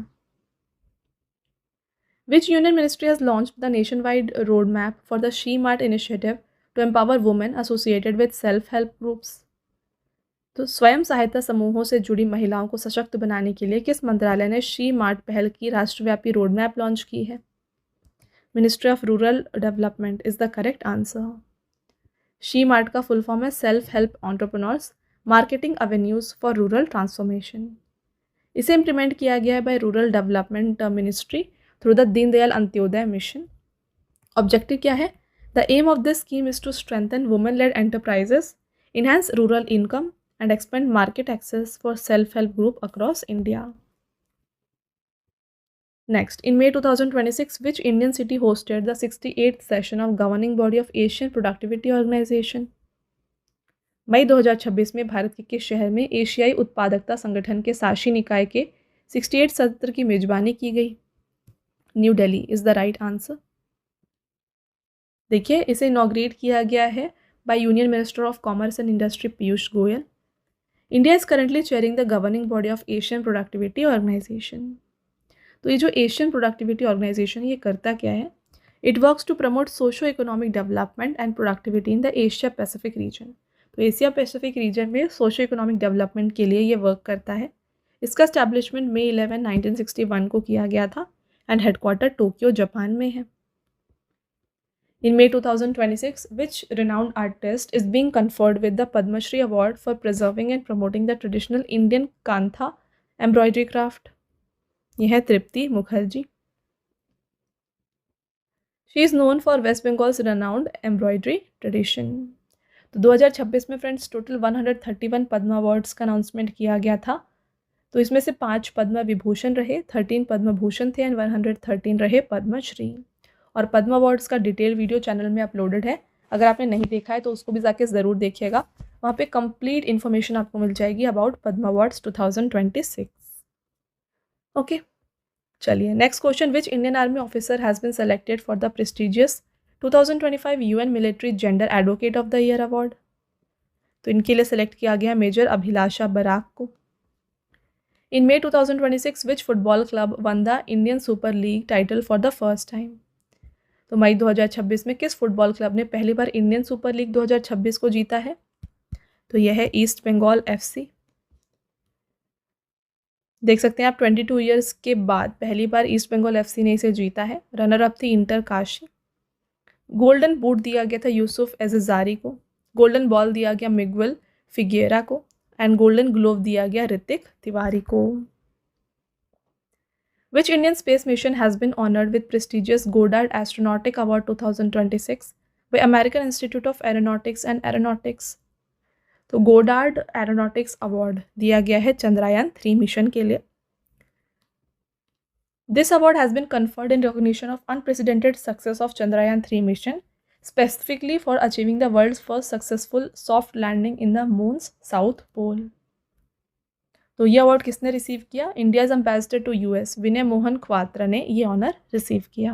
Which union ministry has launched the nationwide roadmap for the She Mart initiative to empower women associated with self help groups. तो स्वयं सहायता समूहों से जुड़ी महिलाओं को सशक्त बनाने के लिए किस मंत्रालय ने शी मार्ट पहल की राष्ट्रव्यापी रोड मैप लॉन्च की है? Ministry of rural development is the correct answer. She Mart का फुल फॉर्म है self help entrepreneurs marketing avenues for rural transformation. इसे इम्प्लीमेंट किया गया है by rural development ministry through the Deendayal Antyodaya mission. Objective क्या है? The aim of this scheme is to strengthen women led enterprises, enhance rural income, and expand market access for self-help group across India. Next, in May 2026, which Indian city hosted the 68th session of governing body of Asian Productivity Organization? मई 2026 में भारत के किस शहर में एशियाई उत्पादकता संगठन के शासी निकाय के 68 सत्र की मेजबानी की गई? New Delhi is the right answer. देखिए, इसे इनॉग्रेट किया गया है by Union Minister of Commerce and Industry Piyush Goyal. India is currently chairing the governing body of Asian Productivity Organization. तो ये जो एशियन प्रोडक्टिविटी ऑर्गेनाइजेशन ये करता क्या है? It works to promote socio economic development and productivity in the Asia Pacific region. तो Asia Pacific region में socio economic development के लिए ये वर्क करता है। इसका स्टैब्लिशमेंट मई 11, 1961 को किया गया था एंड हेडक्वार्टर टोक्यो जापान में है। In May 2026, which renowned artist is being conferred with the Padma Shri Award for preserving and promoting the traditional Indian Kantha embroidery craft? यह है तृप्ति Mukherjee. She is known for West Bengal's renowned embroidery tradition. तो 2026 में friends total 131 Padma awards का announcement किया गया था। तो इसमें से 5 पद्मा विभूषण रहे, 13 पद्म भूषण थे एंड 113 रहे पद्मश्री। और पद्मा अवार्ड्स का डिटेल वीडियो चैनल में अपलोडेड है, अगर आपने नहीं देखा है तो उसको भी जाके ज़रूर देखिएगा। वहाँ पे कंप्लीट इन्फॉर्मेशन आपको मिल जाएगी अबाउट पद्मा अवार्ड्स 2026। ओके, चलिए next question. Which Indian army officer has been selected for the prestigious 2025 UN military gender advocate of the year award? तो इनके लिए सेलेक्ट किया गया मेजर अभिलाषा बराक को। इन May 2026 which football club one the Indian super league title for the first time? तो मई 2026 में किस फुटबॉल क्लब ने पहली बार इंडियन सुपर लीग 2026 को जीता है? तो यह है ईस्ट बंगाल FC। देख सकते हैं आप 22 इयर्स के बाद पहली बार ईस्ट बंगाल FC ने इसे जीता है। रनर अप थी इंटर काशी। गोल्डन बूट दिया गया था यूसुफ एज़ारी को, गोल्डन बॉल दिया गया मिगुएल फिगेरा को एंड गोल्डन ग्लोव दिया गया ऋतिक तिवारी को। Which Indian space mission has been honored with prestigious Goddard Astronautic Award 2026 by American Institute of Aeronautics and Aeronautics? तो गोडार्ड एरोनॉटिक्स अवार्ड दिया गया है चंद्रयान 3 मिशन के लिए। This award has been conferred in recognition of unprecedented success of Chandrayaan 3 mission, specifically for achieving the world's first successful soft landing in the moon's south pole. तो ये award किसने receive किया? India's ambassador to US विनय मोहन क्वात्रा ने ये honour receive किया।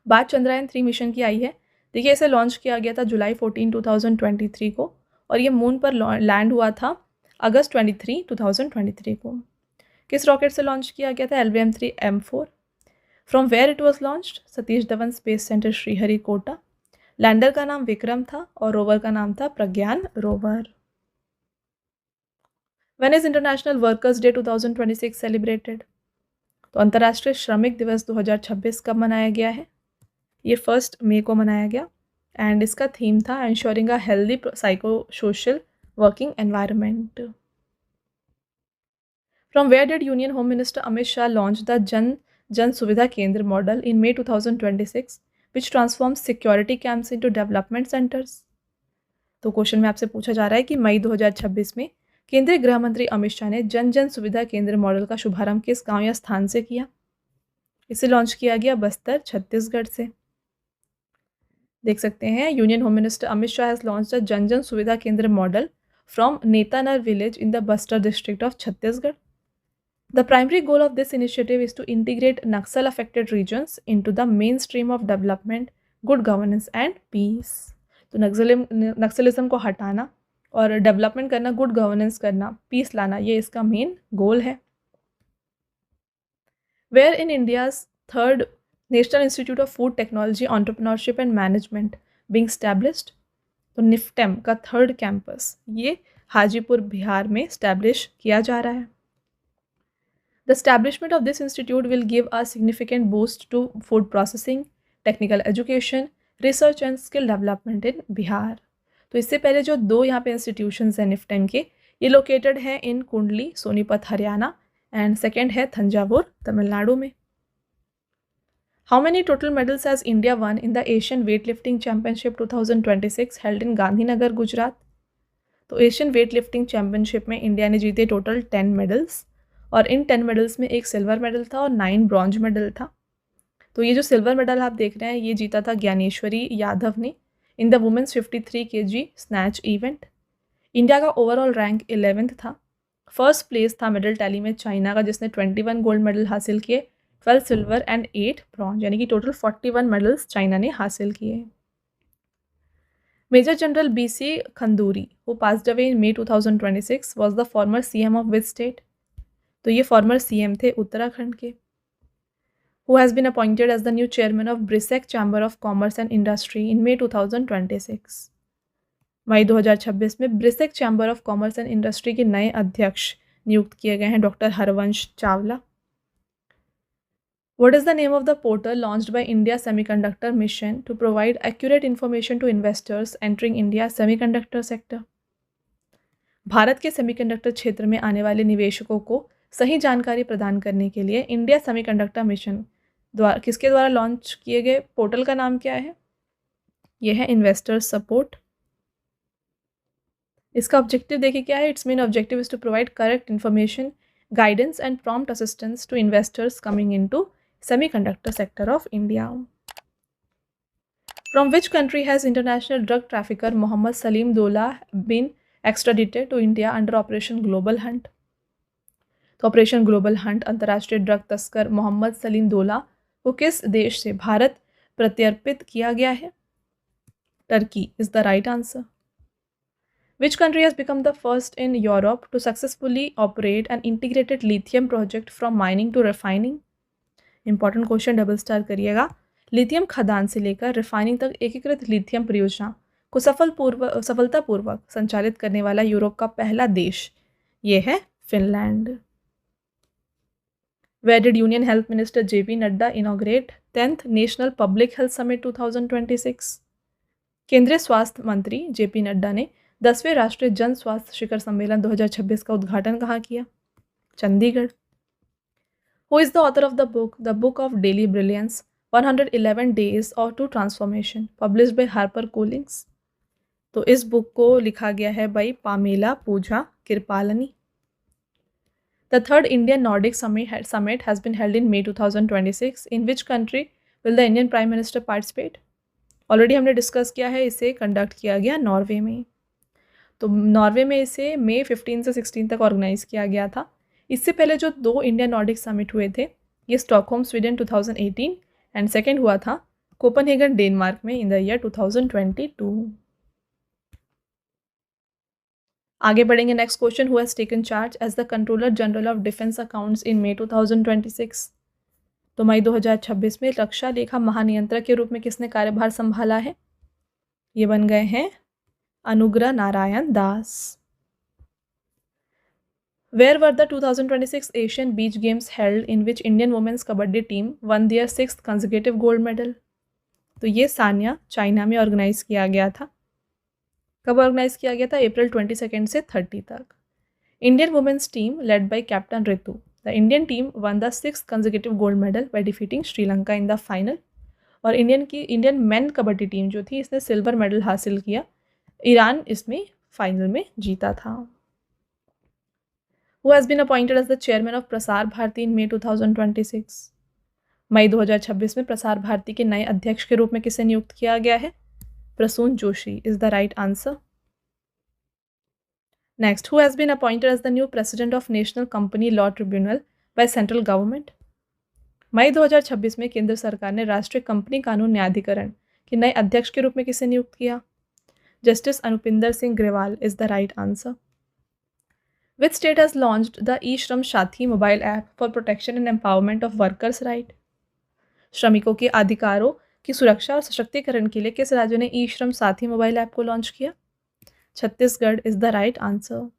बात Chandrayaan 3 mission की आई है। देखिए, इसे लॉन्च किया गया था जुलाई 14, 2023 को और ये मून पर लैंड हुआ था अगस्त 23, 2023 को। किस रॉकेट से लॉन्च किया गया था? LVM-3 M4। From where it was launched? Satish Dhawan space centre Sriharikota. Lander का नाम विक्रम था और रोवर का नाम था Pragyan rover. When is International Workers Day 2026 celebrated? तो अंतर्राष्ट्रीय श्रमिक दिवस 2026 कब मनाया गया है? ये 1 मई को मनाया गया एंड इसका थीम था ensuring a healthy psycho-social working environment. From where did Union Home Minister Amit Shah launch the Jan Suvidha Kendra model in May 2026, which transforms security camps into development centers? तो question में आपसे पूछा जा रहा है कि मई 2026 में केंद्रीय गृह मंत्री अमित शाह ने जन सुविधा केंद्र मॉडल का शुभारंभ किस गांव या स्थान से किया? इसे लॉन्च किया गया बस्तर छत्तीसगढ़ से। देख सकते हैं Union Home Minister Amit Shah has launched the Jan Suvidha Kendra model from Netanar village in the Bastar district of Chhattisgarh. The primary goal of this initiative is to integrate Naxal affected regions into the main stream of development, good governance and peace. तो नक्सलिज्म को हटाना और development करना, good governance करना, piece लाना, ये इसका main goal है। Where in India's 3rd national institute of food technology entrepreneurship and management being established? तो निफ्टेम का 3rd कैंपस ये हाजीपुर बिहार में स्टैब्लिश किया जा रहा है. The establishment of this institute will give a significant boost to food processing, technical education, research and skill development in Bihar. तो इससे पहले जो 2 यहाँ पे इंस्टीट्यूशंस हैं निफ्टेम के, ये लोकेटेड हैं इन कुंडली सोनीपत हरियाणा एंड सेकेंड है थंजावुर तमिलनाडु में. How many total medals has India won in the Asian Weightlifting Championship 2026 held in Gandhinagar Gujarat? तो एशियन वेटलिफ्टिंग चैम्पियनशिप में इंडिया ने जीते टोटल 10 मेडल्स और इन 10 मेडल्स में एक सिल्वर मेडल था और 9 ब्रॉन्ज मेडल था. तो ये जो सिल्वर मेडल आप देख रहे हैं ये जीता था ज्ञानेश्वरी यादव ने in the women's 53 kg snatch event. India का ओवरऑल रैंक 11th था. फर्स्ट प्लेस था मेडल टैली में चाइना का जिसने 21 गोल्ड मेडल हासिल किए, 12 सिल्वर एंड 8 ब्रॉन्ज, यानी कि टोटल 41 मेडल्स चाइना ने हासिल किए. Major General B.C. Khanduri, who passed away in May 2026, was the former CM of which state? तो ये former CM थे उत्तराखंड के. Who has been appointed as the new chairman of BRISEC Chamber of Commerce and Industry in May 2026? मई 2026 में BRICS chamber of commerce and industry के नए अध्यक्ष नियुक्त किए गए हैं doctor Harvansh Chawla. What is the name of the portal launched by India Semiconductor Mission to provide accurate information to investors entering India semiconductor sector? Bharat के semiconductor क्षेत्र में आने वाले निवेशकों को सही जानकारी प्रदान करने के लिए इंडिया सेमीकंडक्टर मिशन द्वारा किसके द्वारा लॉन्च किए गए पोर्टल का नाम क्या है? यह है इन्वेस्टर सपोर्ट. इसका ऑब्जेक्टिव देखिए क्या है. Its main objective is to provide correct information, guidance and prompt assistance to investors coming into semiconductor sector of India. From which country has international drug trafficker Mohammed Salim Dola been extradited to India under Operation Global Hunt? तो operation global Hunt अंतर्राष्ट्रीय drug तस्कर मोहम्मद सलीम दोला को किस देश से भारत प्रत्यर्पित किया गया है? Turkey is the right answer. Which country has become the first in Europe to successfully operate an integrated lithium project from mining to refining? Important question, double star करिएगा. लिथियम खदान से लेकर रिफाइनिंग तक एकीकृत लिथियम परियोजना को सफलतापूर्वक संचालित करने वाला यूरोप का पहला देश ये है Finland. Where did Union Health Minister JP Nadda inaugurate 10th National Public Health Summit 2026? केंद्रीय स्वास्थ्य मंत्री जेपी नड्डा ने 10वें राष्ट्रीय जन स्वास्थ्य शिखर सम्मेलन 2026 का उद्घाटन कहाँ किया? Chandigarh. Who is the author of the book of Daily Brilliance, 111 Days or to Transformation, published by HarperCollins? तो इस बुक को लिखा गया है by Pamela Puja Kripalani. The 3rd Indian Nordic Summit has been held in May 2026. In which country will the Indian Prime Minister participate? Already हमने discuss किया है, इसे कंडक्ट किया गया नॉर्वे में. तो नॉर्वे में इसे मई 15 से 16 तक ऑर्गेनाइज किया गया था. इससे पहले जो 2 इंडियन नॉर्डिक समिट हुए थे ये स्टॉकहोम स्वीडन 2018 एंड सेकेंड हुआ था कोपेनहेगन डेनमार्क में इन द ईयर 2022. आगे बढ़ेंगे. Next question. Who has taken charge as the Controller General of Defence Accounts in May 2026? तो मई 2026 में रक्षा लेखा महानियंत्रक के रूप में किसने कार्यभार संभाला है? ये बन गए हैं Anugrah Narayan Das. Where were the 2026 Asian Beach Games held in which Indian women's kabaddi team won their 6th consecutive gold medal? तो ये सानिया चाइना में ऑर्गेनाइज किया गया था. कब ऑर्गेनाइज किया गया था? अप्रैल 22 से 30 तक. Indian women's team led by captain Ritu. The Indian team won the 6th consecutive gold medal by defeating Sri Lanka in the final. और इंडियन मेन कबड्डी टीम जो थी इसने सिल्वर मेडल हासिल किया. ईरान इसमें फाइनल में जीता था. Who has been appointed as the chairman of Prasar Bharati in May 2026? मई 2026 में प्रसार भारती के नए अध्यक्ष के रूप में किसे नियुक्त किया गया है? Prasoon Joshi is the right answer. Next. Who has been appointed as the new president of National Company Law Tribunal by central government? मई 2026 में केंद्र सरकार ने राष्ट्रीय कंपनी कानून न्यायाधिकरण के नए अध्यक्ष के रूप में किसे नियुक्त किया? Justice Anupinder Singh Grewal is the right answer. Which state has launched the E-Shram Sathi mobile app for protection and empowerment of workers' right? श्रमिकों के अधिकारों की सुरक्षा और सशक्तिकरण के लिए किस राज्य ने ई श्रम साथी मोबाइल ऐप को लॉन्च किया? Chhattisgarh is the right answer.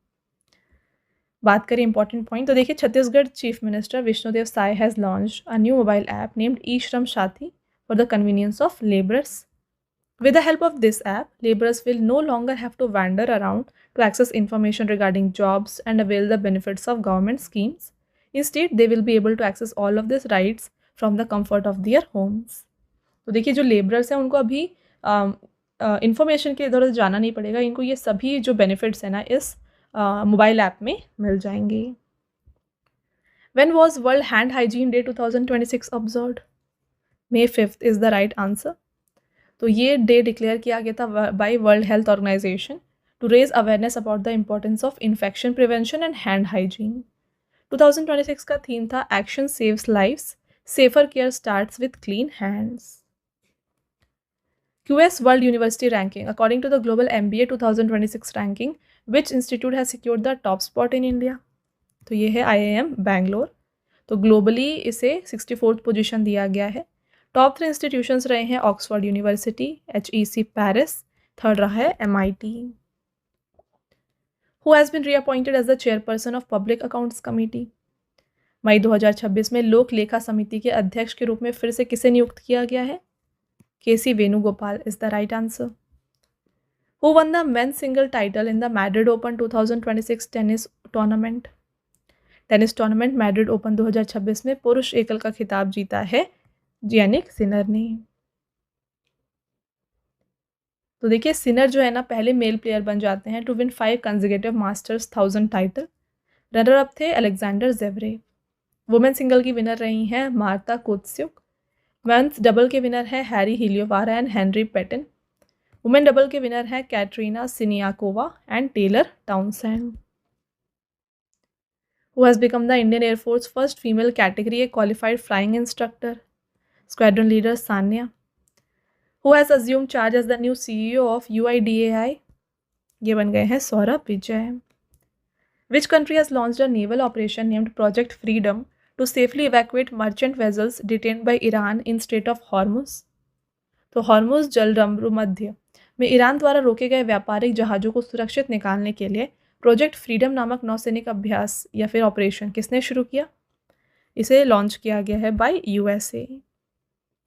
बात करें इंपॉर्टेंट पॉइंट, तो देखिए Chhattisgarh chief minister Vishnudeo Sai has launch a new mobile app named E Shram Sathi for the convenience of labourers. With the help of this app, laborers will no longer have to wander around to access information regarding jobs and avail the benefits of government schemes. Instead, they will be able to access all of these rights from the comfort of their homes. तो देखिए जो labourers हैं उनको अभी information के इधर उधर जाना नहीं पड़ेगा, इनको ये सभी जो बेनिफिट्स हैं ना इस मोबाइल ऐप में मिल जाएंगे. When was World Hand Hygiene Day 2026 observed? May 5th is the right answer. तो ये डे डिक्लेयर किया गया था by World Health Organisation to raise awareness about the importance of infection prevention and hand hygiene. 2026 का theme था action saves lives, safer care starts with clean hands. QS World University Ranking. According to the Global MBA 2026 ranking, which institute has secured the top spot in India? तो ये है IIM Bangalore. तो globally इसे 64th position दिया गया है. Top 3 institutions रहे हैं Oxford University, HEC Paris, third रहा है MIT. Who has been reappointed as the chairperson of Public Accounts Committee? मई 2026 में लोक लेखा समिति के अध्यक्ष के रूप में फिर से किसे नियुक्त किया गया है? KC Venugopal is the right answer. Who one the men's single title in the Madrid open 2026 tennis tournament? Tennis tournament Madrid open 2026 में पुरुष एकल का खिताब जीता है यानिक सिनर ने. तो देखिए सिनर जो है ना पहले मेल प्लेयर बन जाते हैं to win 5 consecutive Masters 1000 title. Runner up थे अलेक्जेंडर जेवरे. वुमेन सिंगल की विनर रही हैं मार्ता कोत्स्युक. मेंस डबल के विनर है Harri Heliovaara and Henry Patten. Women double के विनर है Katerina Siniakova and Taylor Townsend. Who has become the Indian Air Force first female category A qualified flying instructor? Squadron leader Sanya. Who has assumed charge as the new CEO of UIDAI? ये बन गए हैं Saurabh Vijay. Which country has launched a naval operation named Project Freedom to safely evacuate merchant vessels detained by Iran in Strait of Hormuz? तो Hormuz जलरम्र मध्य में Iran द्वारा रोके गए व्यापारिक जहाज़ों को सुरक्षित निकालने के लिए प्रोजेक्ट फ्रीडम नामक नौसैनिक अभ्यास या फिर ऑपरेशन किसने शुरू किया? इसे लॉन्च किया गया है बाय USA.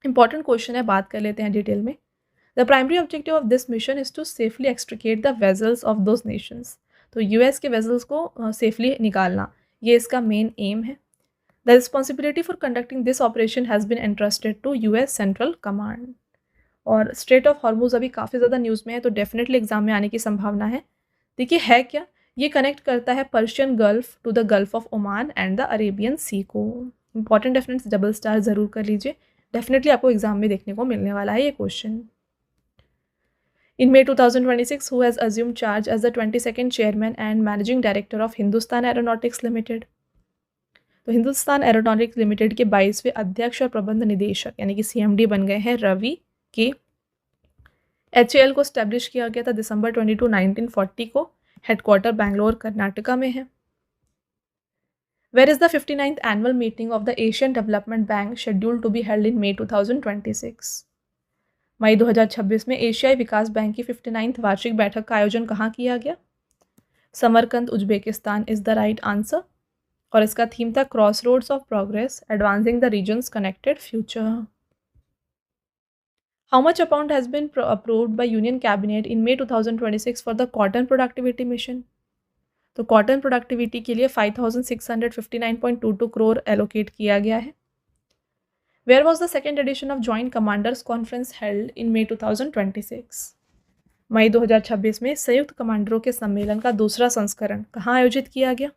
इंपॉर्टेंट क्वेश्चन है, बात कर लेते हैं डिटेल में. The primary objective of this mission is to safely extricate the vessels of those nations. तो US के वेजल्स को सेफली निकालना ये इसका मेन एम है. The responsibility for conducting this operation has been entrusted to US Central Command. और Strait of Hormuz अभी काफ़ी ज़्यादा न्यूज़ में है, तो डेफिनेटली एग्जाम में आने की संभावना है. देखिए है क्या, ये कनेक्ट करता है Persian Gulf to the Gulf of Oman and the Arabian Sea को. इंपॉर्टेंट रेफरेंस डबल स्टार ज़रूर कर लीजिए, डेफिनेटली आपको एग्जाम में देखने को मिलने वाला है ये question. In May 2026, who has assumed charge as the 22nd chairman and managing director of Hindustan Aeronautics Limited? तो हिंदुस्तान एरोनॉटिक्स लिमिटेड के 22वें अध्यक्ष और प्रबंध निदेशक यानी कि CMD बन गए हैं रवि के. HAL को स्टैब्लिश किया गया था दिसंबर 22, 1940 को. हेडक्वार्टर बैंगलोर कर्नाटका में है. Where is the 59th annual meeting of the Asian Development Bank scheduled to be held in May 2026? मई 2026 में एशियाई विकास बैंक की 59th वार्षिक बैठक का आयोजन कहाँ किया गया? Samarkand Uzbekistan is the right answer. और इसका थीम था crossroads of progress advancing the region's connected future. How much amount has been approved by union cabinet in May 2026 for the cotton productivity mission? तो cotton productivity के लिए 5,659.22 crore allocate किया गया है. Where was the second edition of joint commanders conference held in May 2026? मई 2026 में संयुक्त कमांडरों के सम्मेलन का दूसरा संस्करण कहाँ आयोजित किया गया?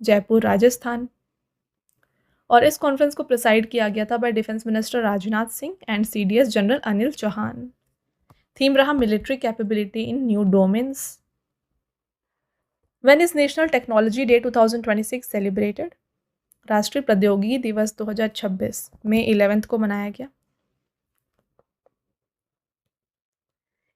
जयपुर, राजस्थान. और इस कॉन्फ्रेंस को प्रिसाइड किया गया था by defence minister Rajnath Singh and CDS General Anil Chauhan. Theme रहा military capability in new domains. When is National Technology Day 2026 celebrated? राष्ट्रीय प्रौद्योगिकी दिवस 2026 May 11 को मनाया गया.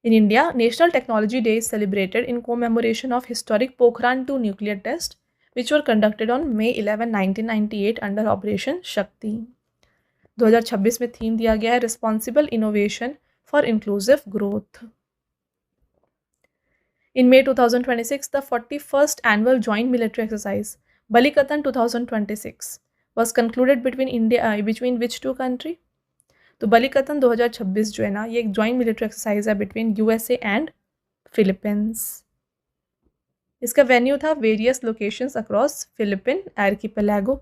In India, National Technology Day is celebrated in commemoration of historic Pokhran 2 nuclear test which were conducted on May 11, 1998 under Operation Shakti. 2026 में theme दिया गया है responsible innovation for inclusive growth. In May 2026, the 41st annual joint military exercise, Balikatan 2026, was concluded between which two country? तो बलिकतन 2026 जो है ना, ये एक जॉइंट मिलिट्री एक्सरसाइज है बिटवीन यूएसए एंड फिलीपींस। इसका वेन्यू था various locations across Philippine archipelago.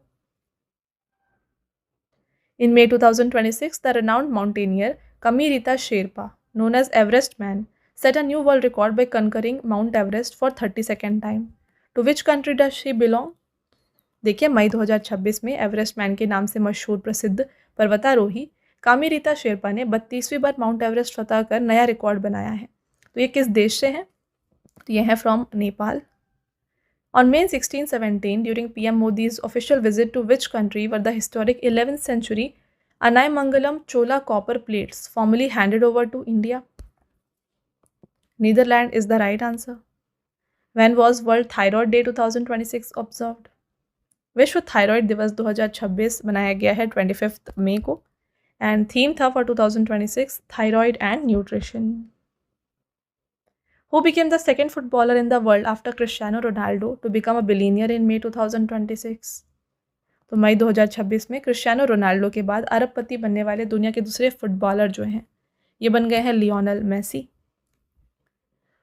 In May 2026, the renowned mountaineer Kamirita Sherpa, known as Everest Man, set a new world record by conquering Mount Everest for 32nd time. To which country does she belong? देखिए, मई 2026 में Everest man के नाम से मशहूर प्रसिद्ध पर्वतारोही कामिरीता शेरपा ने 32वीं बार mount Everest फतह कर नया रिकॉर्ड बनाया है। तो ये किस देश से है? तो ये है from Nepal. On May 1617, during PM Modi's official visit to which country were the historic 11th century Anaimangalam Chola copper plates formally handed over to India? Netherlands is the right answer. When was World Thyroid Day 2026 observed? विश्व thyroid दिवस 2026 मनाया गया है 25 मई को and theme था for 2026 thyroid and nutrition. Who became the second footballer in the world after Cristiano Ronaldo to become a billionaire in May 2026? तो मई 2026 में क्रिस्टियानो रोनाल्डो के बाद अरबपति बनने वाले दुनिया के दूसरे फुटबॉलर जो हैं ये बन गए हैं Lionel Messi.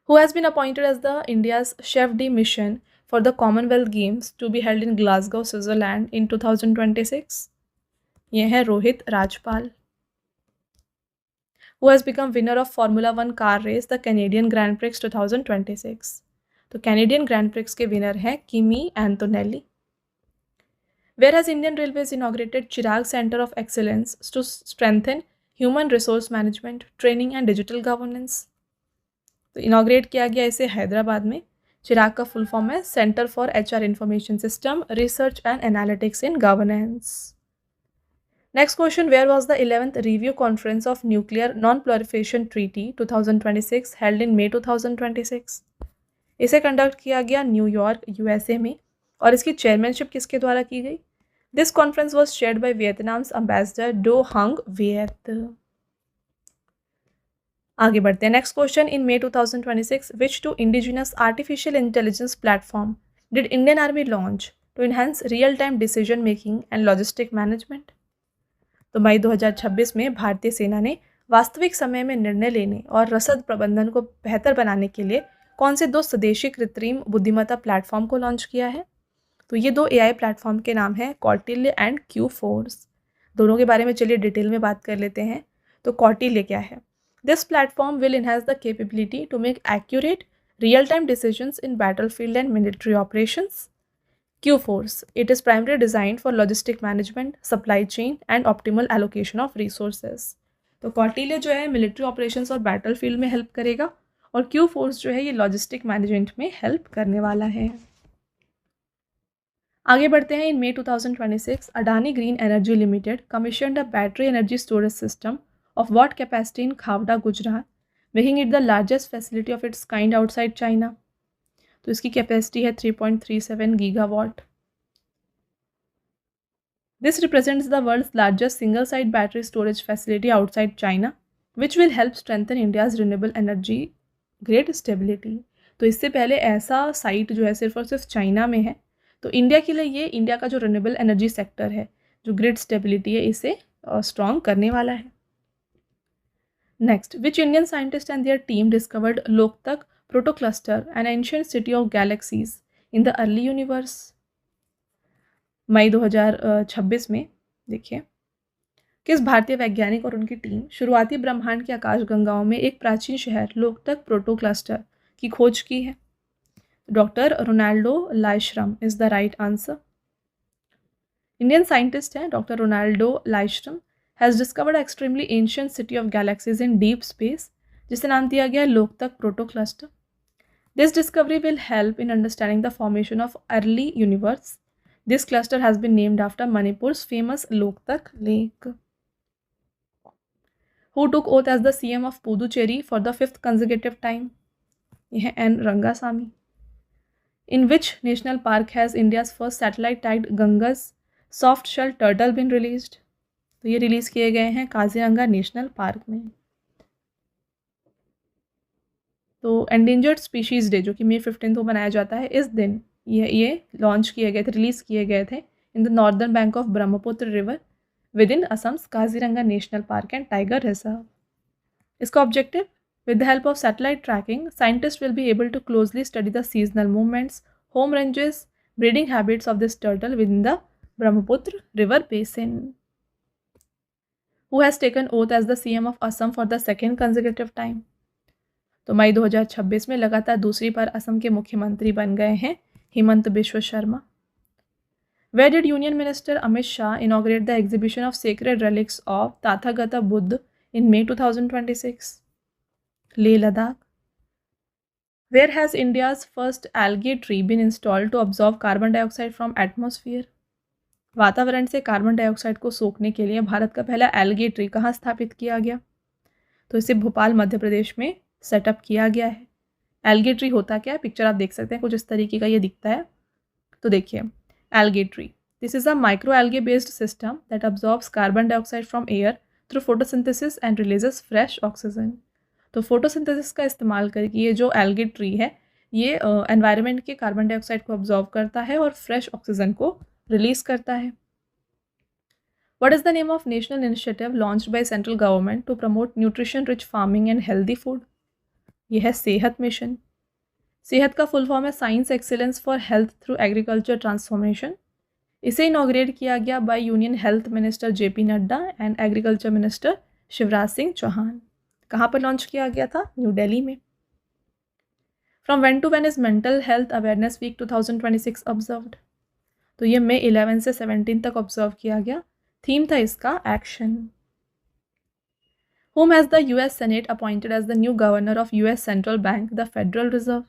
Who has been appointed as the India's chef de mission for the Commonwealth Games to be held in Glasgow, Switzerland in 2026? ये है Rohit Rajpal. Who has become winner of Formula 1 car race the Canadian Grand Prix 2026? तो Canadian grand prix के winner हैं Kimi Antonelli. Where has Indian Railways inaugurated Chirag Center of Excellence to strengthen human resource management, training and digital governance? तो inaugurate किया गया इसे हैदराबाद में। चिराग का full form है centre for HR information system research and analytics in governance. Next question, where was the 11th review conference of nuclear non proliferation treaty 2026 held in May 2026? इसे conduct किया गया न्यूयॉर्क USA में और इसकी chairmanship किसके द्वारा की गई? This conference was chaired by Vietnam's ambassador Do Hung Viet. आगे बढ़ते हैं। Next question, in May 2026 which two indigenous artificial intelligence platform did Indian Army launch to enhance real time decision making and logistic management? तो मई 2026 में भारतीय सेना ने वास्तविक समय में निर्णय लेने और रसद प्रबंधन को बेहतर बनाने के लिए कौन से दो स्वदेशी कृत्रिम बुद्धिमत्ता प्लेटफॉर्म को लॉन्च किया है? तो ये दो AI प्लेटफॉर्म के नाम हैं कौटिल्य एंड Q-Force। दोनों के बारे में चलिए डिटेल में बात कर लेते हैं। तो कौटिल्य क्या है? This platform will enhance the capability to make accurate real time decisions in battlefield and military operations. Q-Force, it is primarily designed for logistic management, supply chain and optimal allocation of resources. तो कौटिल्य जो है military operations और battlefield में help करेगा और Q-Force जो है ये लॉजिस्टिक मैनेजमेंट में हेल्प करने वाला है। आगे बढ़ते हैं। In May 2026 Adani green energy limited commissioned a battery energy storage system of what capacity in Khavda Gujarat, making it the largest facility of its kind outside China. तो इसकी कैपेसिटी है 3.37 gigawatt. This represents the world's largest single side battery storage facility outside China which will help strengthen India's renewable energy grid stability. तो इससे पहले ऐसा site जो है सिर्फ और सिर्फ चाइना में है, तो इंडिया के लिए ये इंडिया का जो रिन्यूएबल एनर्जी सेक्टर है, जो ग्रिड स्टेबिलिटी है, इसे स्ट्रॉन्ग करने वाला है। Next, which Indian scientist and their team discovered Loktak protocluster, an ancient city of galaxies in the early universe? मई 2026 में देखिए किस भारतीय वैज्ञानिक और उनकी टीम शुरुआती ब्रह्मांड की आकाशगंगाओं में एक प्राचीन शहर लोकतक प्रोटोक्लस्टर की खोज की है? Doctor Ronaldo Laishram is the right answer. Indian scientist हैं doctor Ronaldo Laishram has discovered extremely ancient city of galaxies in deep space, जिसे नाम दिया गया Loktak प्रोटोक्लस्टर। This discovery will help in understanding the formation of early universe. This cluster has been named after Manipur's famous Loktak Lake. Who took oath as the CM of Puducherry for the 5th consecutive time? यह है N. Rangasamy. In which national park has India's first satellite-tagged Ganga's soft-shell turtle been released? तो ये release किए गए हैं Kaziranga National park में। तो endangered species day जो कि May 15 को मनाया जाता है, इस दिन ये लॉन्च किए गए थे, रिलीज़ किए गए थे in the northern bank of Brahmaputra river within Assam's Kaziranga National Park and Tiger Reserve. इसका objective, with the help of satellite tracking, scientists will be able to closely study the seasonal movements, home ranges, breeding habits of this turtle within the Brahmaputra river basin. Who has taken oath as the CM of Assam for the second consecutive time? तो मई 2026 में लगातार दूसरी बार असम के मुख्यमंत्री बन गए हैं Himanta Biswa Sharma. Where did Union Minister Amit Shah inaugurate the exhibition of sacred relics of Tathagata Buddha in May 2026? Leh Ladakh. Where has India's first algae tree been installed to absorb carbon dioxide from atmosphere? वातावरण से carbon dioxide को सोखने के लिए भारत का पहला algae tree कहाँ स्थापित किया गया? तो इसे भोपाल मध्य प्रदेश में सेटअप किया गया है। एल्गे ट्री होता क्या है, पिक्चर आप देख सकते हैं, कुछ इस तरीके का ये दिखता है। तो देखिए, algae tree, this is a micro algae based system that absorbs carbon dioxide from air through photosynthesis and releases fresh oxygen. तो फोटोसिंथेसिस का इस्तेमाल करके ये जो एल्गे ट्री है ये एनवायरनमेंट के कार्बन डाइऑक्साइड को अब्जॉर्ब करता है और फ्रेश ऑक्सीजन को रिलीज करता है। What is the name of national initiative launched by central government to promote nutrition rich farming and healthy food? ये है सेहत मिशन। सेहत का फुल फॉर्म है science excellence for health through agriculture transformation. इसे inaugurate किया गया by union health minister JP Nadda and agriculture minister Shivraj Singh Chouhan. कहाँ पर launch किया गया था? न्यू दिल्ली में। From when to when is mental health awareness week 2026 observed? तो ये May 11 से 17 तक ऑब्जर्व किया गया। थीम था इसका action. Whom has the US Senate appointed as the new governor of US Central Bank, the Federal Reserve?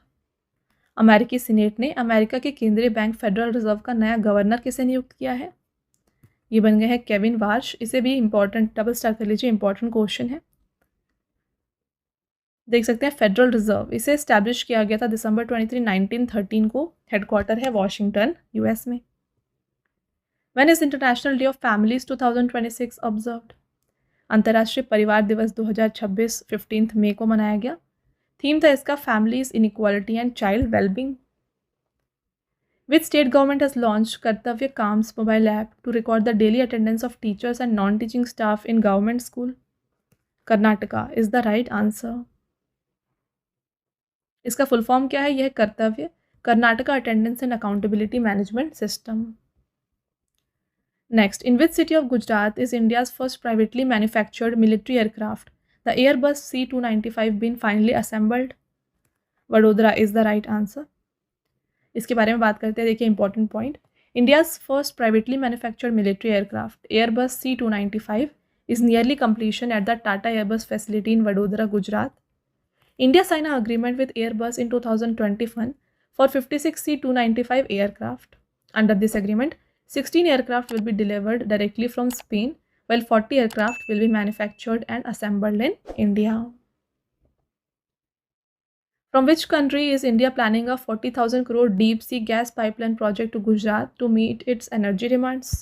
अमेरिकी senate ने अमेरिका के केंद्रीय बैंक फेडरल रिजर्व का नया गवर्नर किसे नियुक्त किया है? ये बन गए हैं केविन वार्श। इसे भी इंपॉर्टेंट, डबल स्टार कर लीजिए, इंपॉर्टेंट क्वेश्चन है। देख सकते हैं फेडरल रिजर्व, इसे एस्टैब्लिश किया गया था दिसंबर 23, 1913 को। हेडक्वार्टर है वॉशिंगटन, US में। When is international day of families 2026 observed? अंतर्राष्ट्रीय परिवार दिवस 2026 15 मई को मनाया गया। थीम था इसका families inequality and child wellbeing. Which state government has launch Kartavya KAAMS mobile app to record the daily attendance of teachers and non teaching staff in government school? Karnataka is the right answer. इसका full form क्या है? यह Kartavya Karnataka attendance and accountability management system. Next, in which city of Gujarat is India's first privately manufactured military aircraft the Airbus C295 been finally assembled? Vadodara is the right answer. इसके बारे में बात करते हैं, देखिए important point. India's first privately manufactured military aircraft Airbus C295 is nearly completion at the Tata Airbus facility in Vadodara, Gujarat. India signed an agreement with Airbus in 2021 for 56 C295 aircraft. Under this agreement, 16 aircraft will be delivered directly from Spain, while 40 aircraft will be manufactured and assembled in India. From which country is India planning a 40,000 crore deep sea gas pipeline project to Gujarat to meet its energy demands?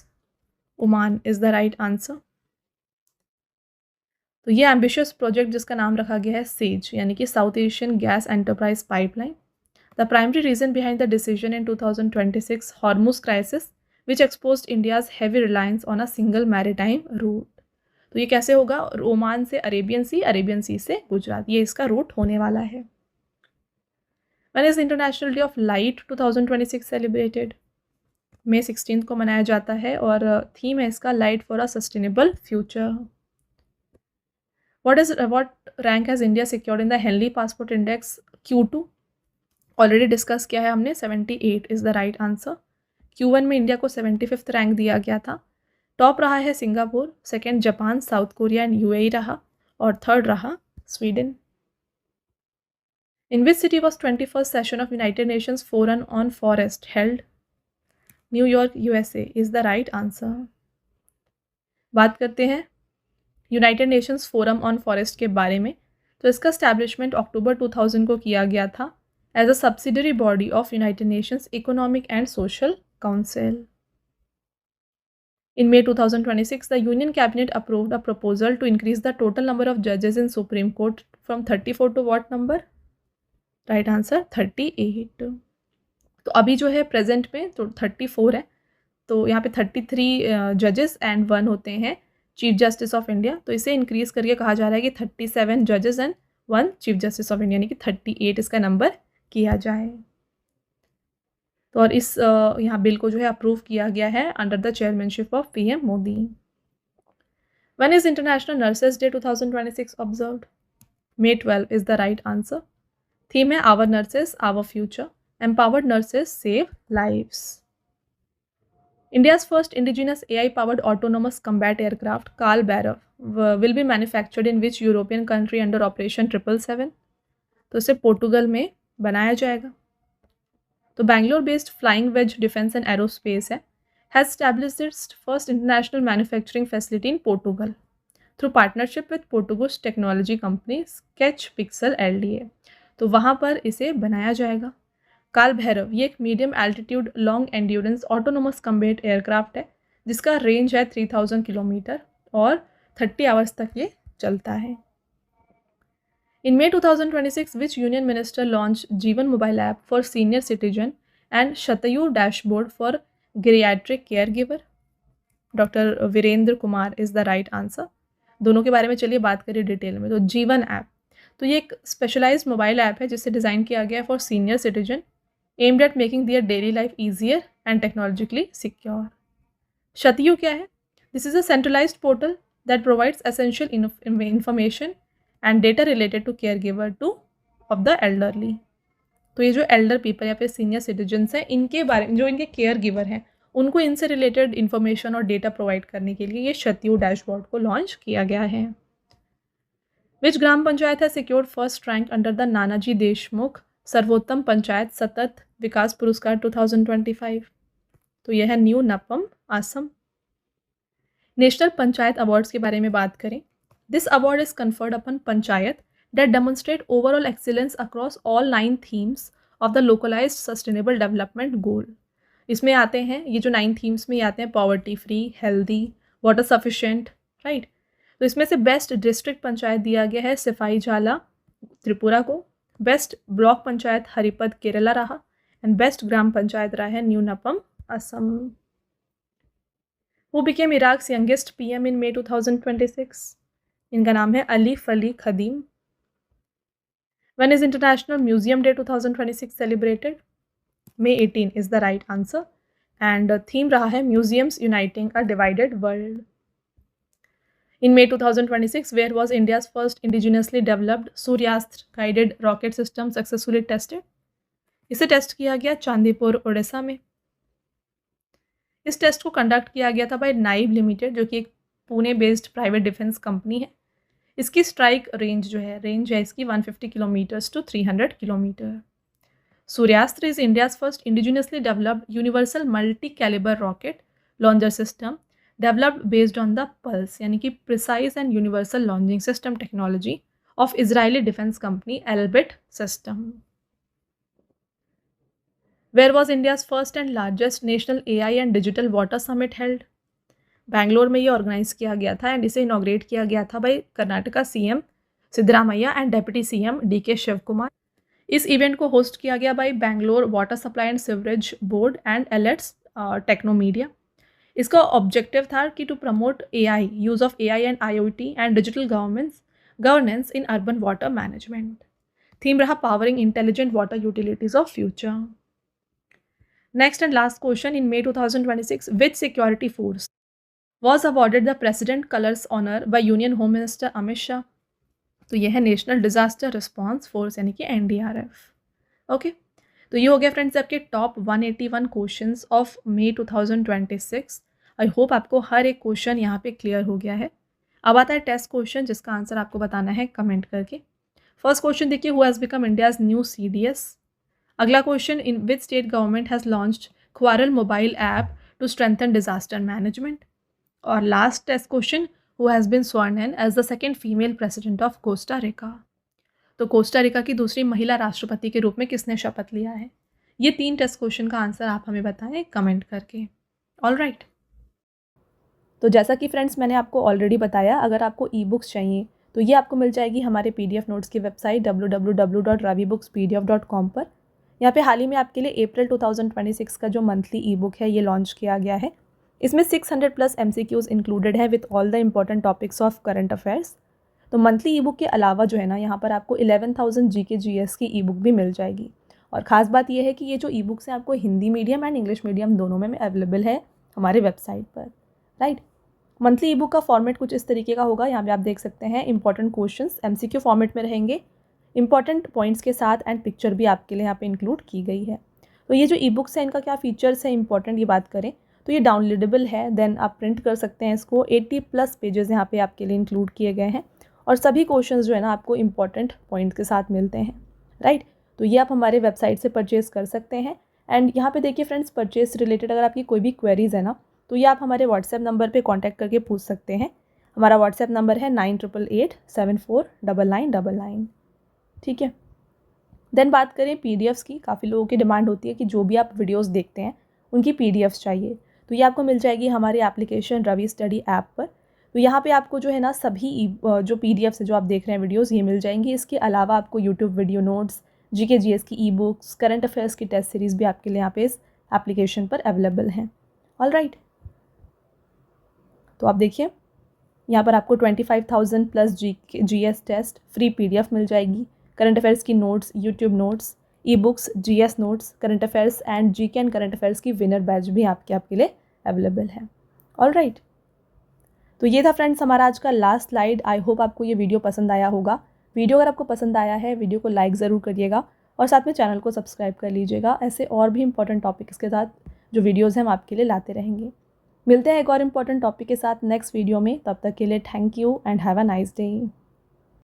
Oman is the right answer. तो ये ambitious project जिसका नाम रखा गया है SAGE, यानी कि south Asian gas enterprise pipeline. The primary reason behind the decision in 2026 Hormuz crisis which exposed India's heavy reliance on a single maritime route. तो ये कैसे होगा? ओमान से अरेबियन सी से गुजरात, ये इसका रूट होने वाला है। When is international day of light 2026 celebrated? May 16 को मनाया जाता है और थीम है इसका light for a sustainable future. What rank has India secured in the Henley Passport Index Q2? Already discuss किया है हमने, 78 is the right answer. Q1 में इंडिया को 75th रैंक दिया गया था। टॉप रहा है Singapore, second Japan, South Korea and UAE रहा, और थर्ड रहा Sweden. In which city was 21st session of United Nations forum on forest held? New York, USA is the right answer. बात करते हैं United Nations forum on forest के बारे में। तो इसका स्टैब्लिशमेंट अक्टूबर 2000 को किया गया था as a subsidiary body of United Nations Economic and Social Council. In May 2026, the Union Cabinet approved a proposal to increase the total number of judges in Supreme Court from 34 to what number? Right answer 38. तो अभी जो है present में तो 34 है, तो यहाँ पे 33 जजेस एंड 1 होते हैं चीफ जस्टिस ऑफ इंडिया, तो इसे इंक्रीज करके कहा जा रहा है कि 37 जजेस and 1 chief justice of India, यानी कि 38 इसका नंबर किया जाए। तो और इस यहाँ बिल को जो है अप्रूव किया गया है under the chairmanship of PM Modi. When is International Nurses Day 2026 observed? May 12 is the right answer. Theme है our nurses our future, empowered nurses save lives. India's first indigenous AI-powered autonomous combat aircraft, Carl Barav, will be manufactured in which European country under Operation 777? तो इसे पोर्टुगल में बनाया जाएगा। तो Bangalore based flying wedge defence and aerospace है has established its first international manufacturing facility in Portugal through partnership with Portuguese technology company Sketch Pixel LDA। तो वहाँ पर इसे बनाया जाएगा। काल भैरव ये एक medium altitude long endurance autonomous combat aircraft है जिसका रेंज है 3000 किलोमीटर और 30 आवर्स तक ये चलता है। In May 2026 which Union Minister launch Jeevan mobile app for senior citizen and Shatayu dashboard for geriatric care giver? Doctor Virendra Kumar is the right answer. दोनों के बारे में चलिए बात करिए डिटेल में। तो जीवन ऐप, तो ये एक स्पेशलाइज्ड मोबाइल ऐप है जिसे डिज़ाइन किया गया है for senior citizen aimed at making their daily life easier and technologically secure. Shatiyu क्या है? This is a centralized portal that provides essential information and data related to caregiver to of the elderly. तो ये जो Elder people या फिर senior citizens हैं इनके बारे में, जो इनके केयर गिवर हैं उनको इनसे रिलेटेड इन्फॉर्मेशन और डेटा प्रोवाइड करने के लिए ये शतियू डैशबोर्ड को लॉन्च किया गया है। विच ग्राम पंचायत है secured first rank under the Nanaji Deshmukh Sarvottam Panchayat Satat Vikas Puraskar 2025? तो यह है न्यू नपम असम। नेशनल पंचायत अवार्ड्स के बारे में बात करें। This award is conferred upon panchayat that demonstrate overall excellence across all 9 themes of the localized sustainable development goal। इसमें आते हैं ये जो 9 themes में आते हैं poverty free, healthy, water sufficient, right. तो इसमें से बेस्ट डिस्ट्रिक्ट पंचायत दिया गया है सिफाई झाला त्रिपुरा को, बेस्ट ब्लॉक पंचायत हरिपद केरला रहा एंड बेस्ट ग्राम पंचायत रहा है New Napam Assam. Who became Iraq's youngest PM in May 2026? इनका नाम है Alif Ali खदीम। When is International Museum Day 2026 celebrated? May 18 is the right answer and theme रहा है Museums Uniting a Divided World। In May 2026, where was India's first indigenously developed Suryastra guided rocket system successfully tested? इसे test किया गया चांदीपुर उड़ीसा में। इस test को conduct किया गया था बाय नाइब लिमिटेड जो कि एक Pune based private defence company है। इसकी स्ट्राइक रेंज है इसकी 150 kilometres to 300 kilometre. Suryastra is India's first indigenously developed universal multi calibre rocket launcher system developed based on the PULSE यानी कि precise and universal launching system technology of Israeli defence company Elbit system. Where was India's first and largest National AI and digital water summit held? Bangalore में ये organise किया गया था and इसे inaugurate किया गया था by Karnataka CM Siddaramaiah and deputy CM DK Shivakumar. इस इवेंट को होस्ट किया गया by Bangalore water supply and sewerage board and Elets Technomedia. इसका ऑब्जेक्टिव था कि to promote AI use of AI and IoT and digital governance in urban water management. Theme रहा powering intelligent water utilities of future. Next and last question, in May 2026 which security force was awarded the President Colors Honor by Union Home Minister Amit Shah? तो यह है national disaster response force यानी कि NDRF। Okay, तो ये हो गया friends आपके top 181 questions of May 2026। I hope आपको हर एक क्वेश्चन यहाँ पे क्लियर हो गया है। अब आता है टेस्ट क्वेश्चन जिसका आंसर आपको बताना है कमेंट करके। फर्स्ट क्वेश्चन देखिए, who has become India's new CDS? अगला question, in which state government has launched क्वारल mobile app to strengthen disaster management? और last test question, who has been sworn in as the second female president of Costa Rica? तो Costa Rica की दूसरी महिला राष्ट्रपति के रूप में किसने शपथ लिया है? ये 3 टेस्ट क्वेश्चन का आंसर आप हमें बताएं कमेंट करके। All right. तो जैसा कि फ्रेंड्स मैंने आपको ऑलरेडी बताया, अगर आपको ई बुक्स चाहिए तो ये आपको मिल जाएगी हमारे PDF नोट्स की वेबसाइट www.ravibookspdf.com पर। यहाँ पे हाल ही में आपके लिए अप्रैल 2026 का जो मंथली ई बुक है ये लॉन्च किया गया है। इसमें 600+ MCQs इंक्लूडेड है with all the important topics of current affairs. तो मंथली ई बुक के अलावा जो है ना, यहाँ पर आपको 11,000 GK GS की ई बुक भी मिल जाएगी। और ख़ास बात यह है कि ये जो ई बुक्स हैं आपको Hindi medium and English medium दोनों में अवेलेबल है हमारे वेबसाइट पर, राइट। मंथली ई बुक का फॉर्मेट कुछ इस तरीके का होगा। यहाँ पे आप देख सकते हैं इंपॉर्टेंट क्वेश्चंस MCQ फॉर्मेट में रहेंगे, इंपॉर्टेंट पॉइंट्स के साथ, एंड पिक्चर भी आपके लिए यहाँ पे इंक्लूड की गई है। तो ये जो ई बुक्स है इनका क्या फीचर्स है इंपॉर्टेंट, ये बात करें तो ये डाउनलोडेबल है, देन आप प्रिंट कर सकते हैं इसको। 80+ पेजेस यहाँ पे आपके लिए इंक्लूड किए गए हैं और सभी क्वेश्चंस जो है ना आपको इंपॉर्टेंट पॉइंट के साथ मिलते हैं, राइट। तो ये आप हमारे वेबसाइट से परचेज़ कर सकते हैं। एंड यहाँ पे देखिए फ्रेंड्स, परचेज रिलेटेड अगर आपकी कोई भी क्वेरीज है ना, तो ये आप हमारे व्हाट्सएप नंबर पे कांटेक्ट करके पूछ सकते हैं। हमारा व्हाट्सएप नंबर है 9888749999, ठीक है। देन बात करें PDFs की, काफ़ी लोगों की डिमांड होती है कि जो भी आप वीडियोस देखते हैं उनकी PDFs चाहिए, तो ये आपको मिल जाएगी हमारी एप्लीकेशन रवि स्टडी ऐप पर। तो यहाँ पे आपको जो है ना सभी जो PDFs है जो आप देख रहे हैं वीडियोस, ये मिल जाएंगी। इसके अलावा आपको YouTube video notes, GK GS की ई बुक्स, करंट अफेयर्स की टेस्ट सीरीज़ भी आपके लिए यहाँ पे इस एप्लीकेशन पर अवेलेबल हैं, ऑल राइट। तो आप देखिए यहाँ पर आपको 25,000+ GS टेस्ट, फ्री PDF मिल जाएगी, करंट अफेयर्स की notes, YouTube notes, e books, GS notes, current affairs and GK and current affairs की विनर बैच भी आपके लिए अवेलेबल है, ऑल राइट। तो ये था फ्रेंड्स हमारा आज का लास्ट स्लाइड। आई होप आपको ये वीडियो पसंद आया होगा। वीडियो अगर आपको पसंद आया है, वीडियो को लाइक ज़रूर करिएगा और साथ में चैनल को सब्सक्राइब कर लीजिएगा। ऐसे और भी इंपॉर्टेंट टॉपिक्स के साथ जो वीडियोज़ हैं हम आपके लिए लाते रहेंगे। मिलते हैं एक और इम्पॉर्टेंट टॉपिक के साथ नेक्स्ट वीडियो में। तब तक के लिए thank you and have a nice day.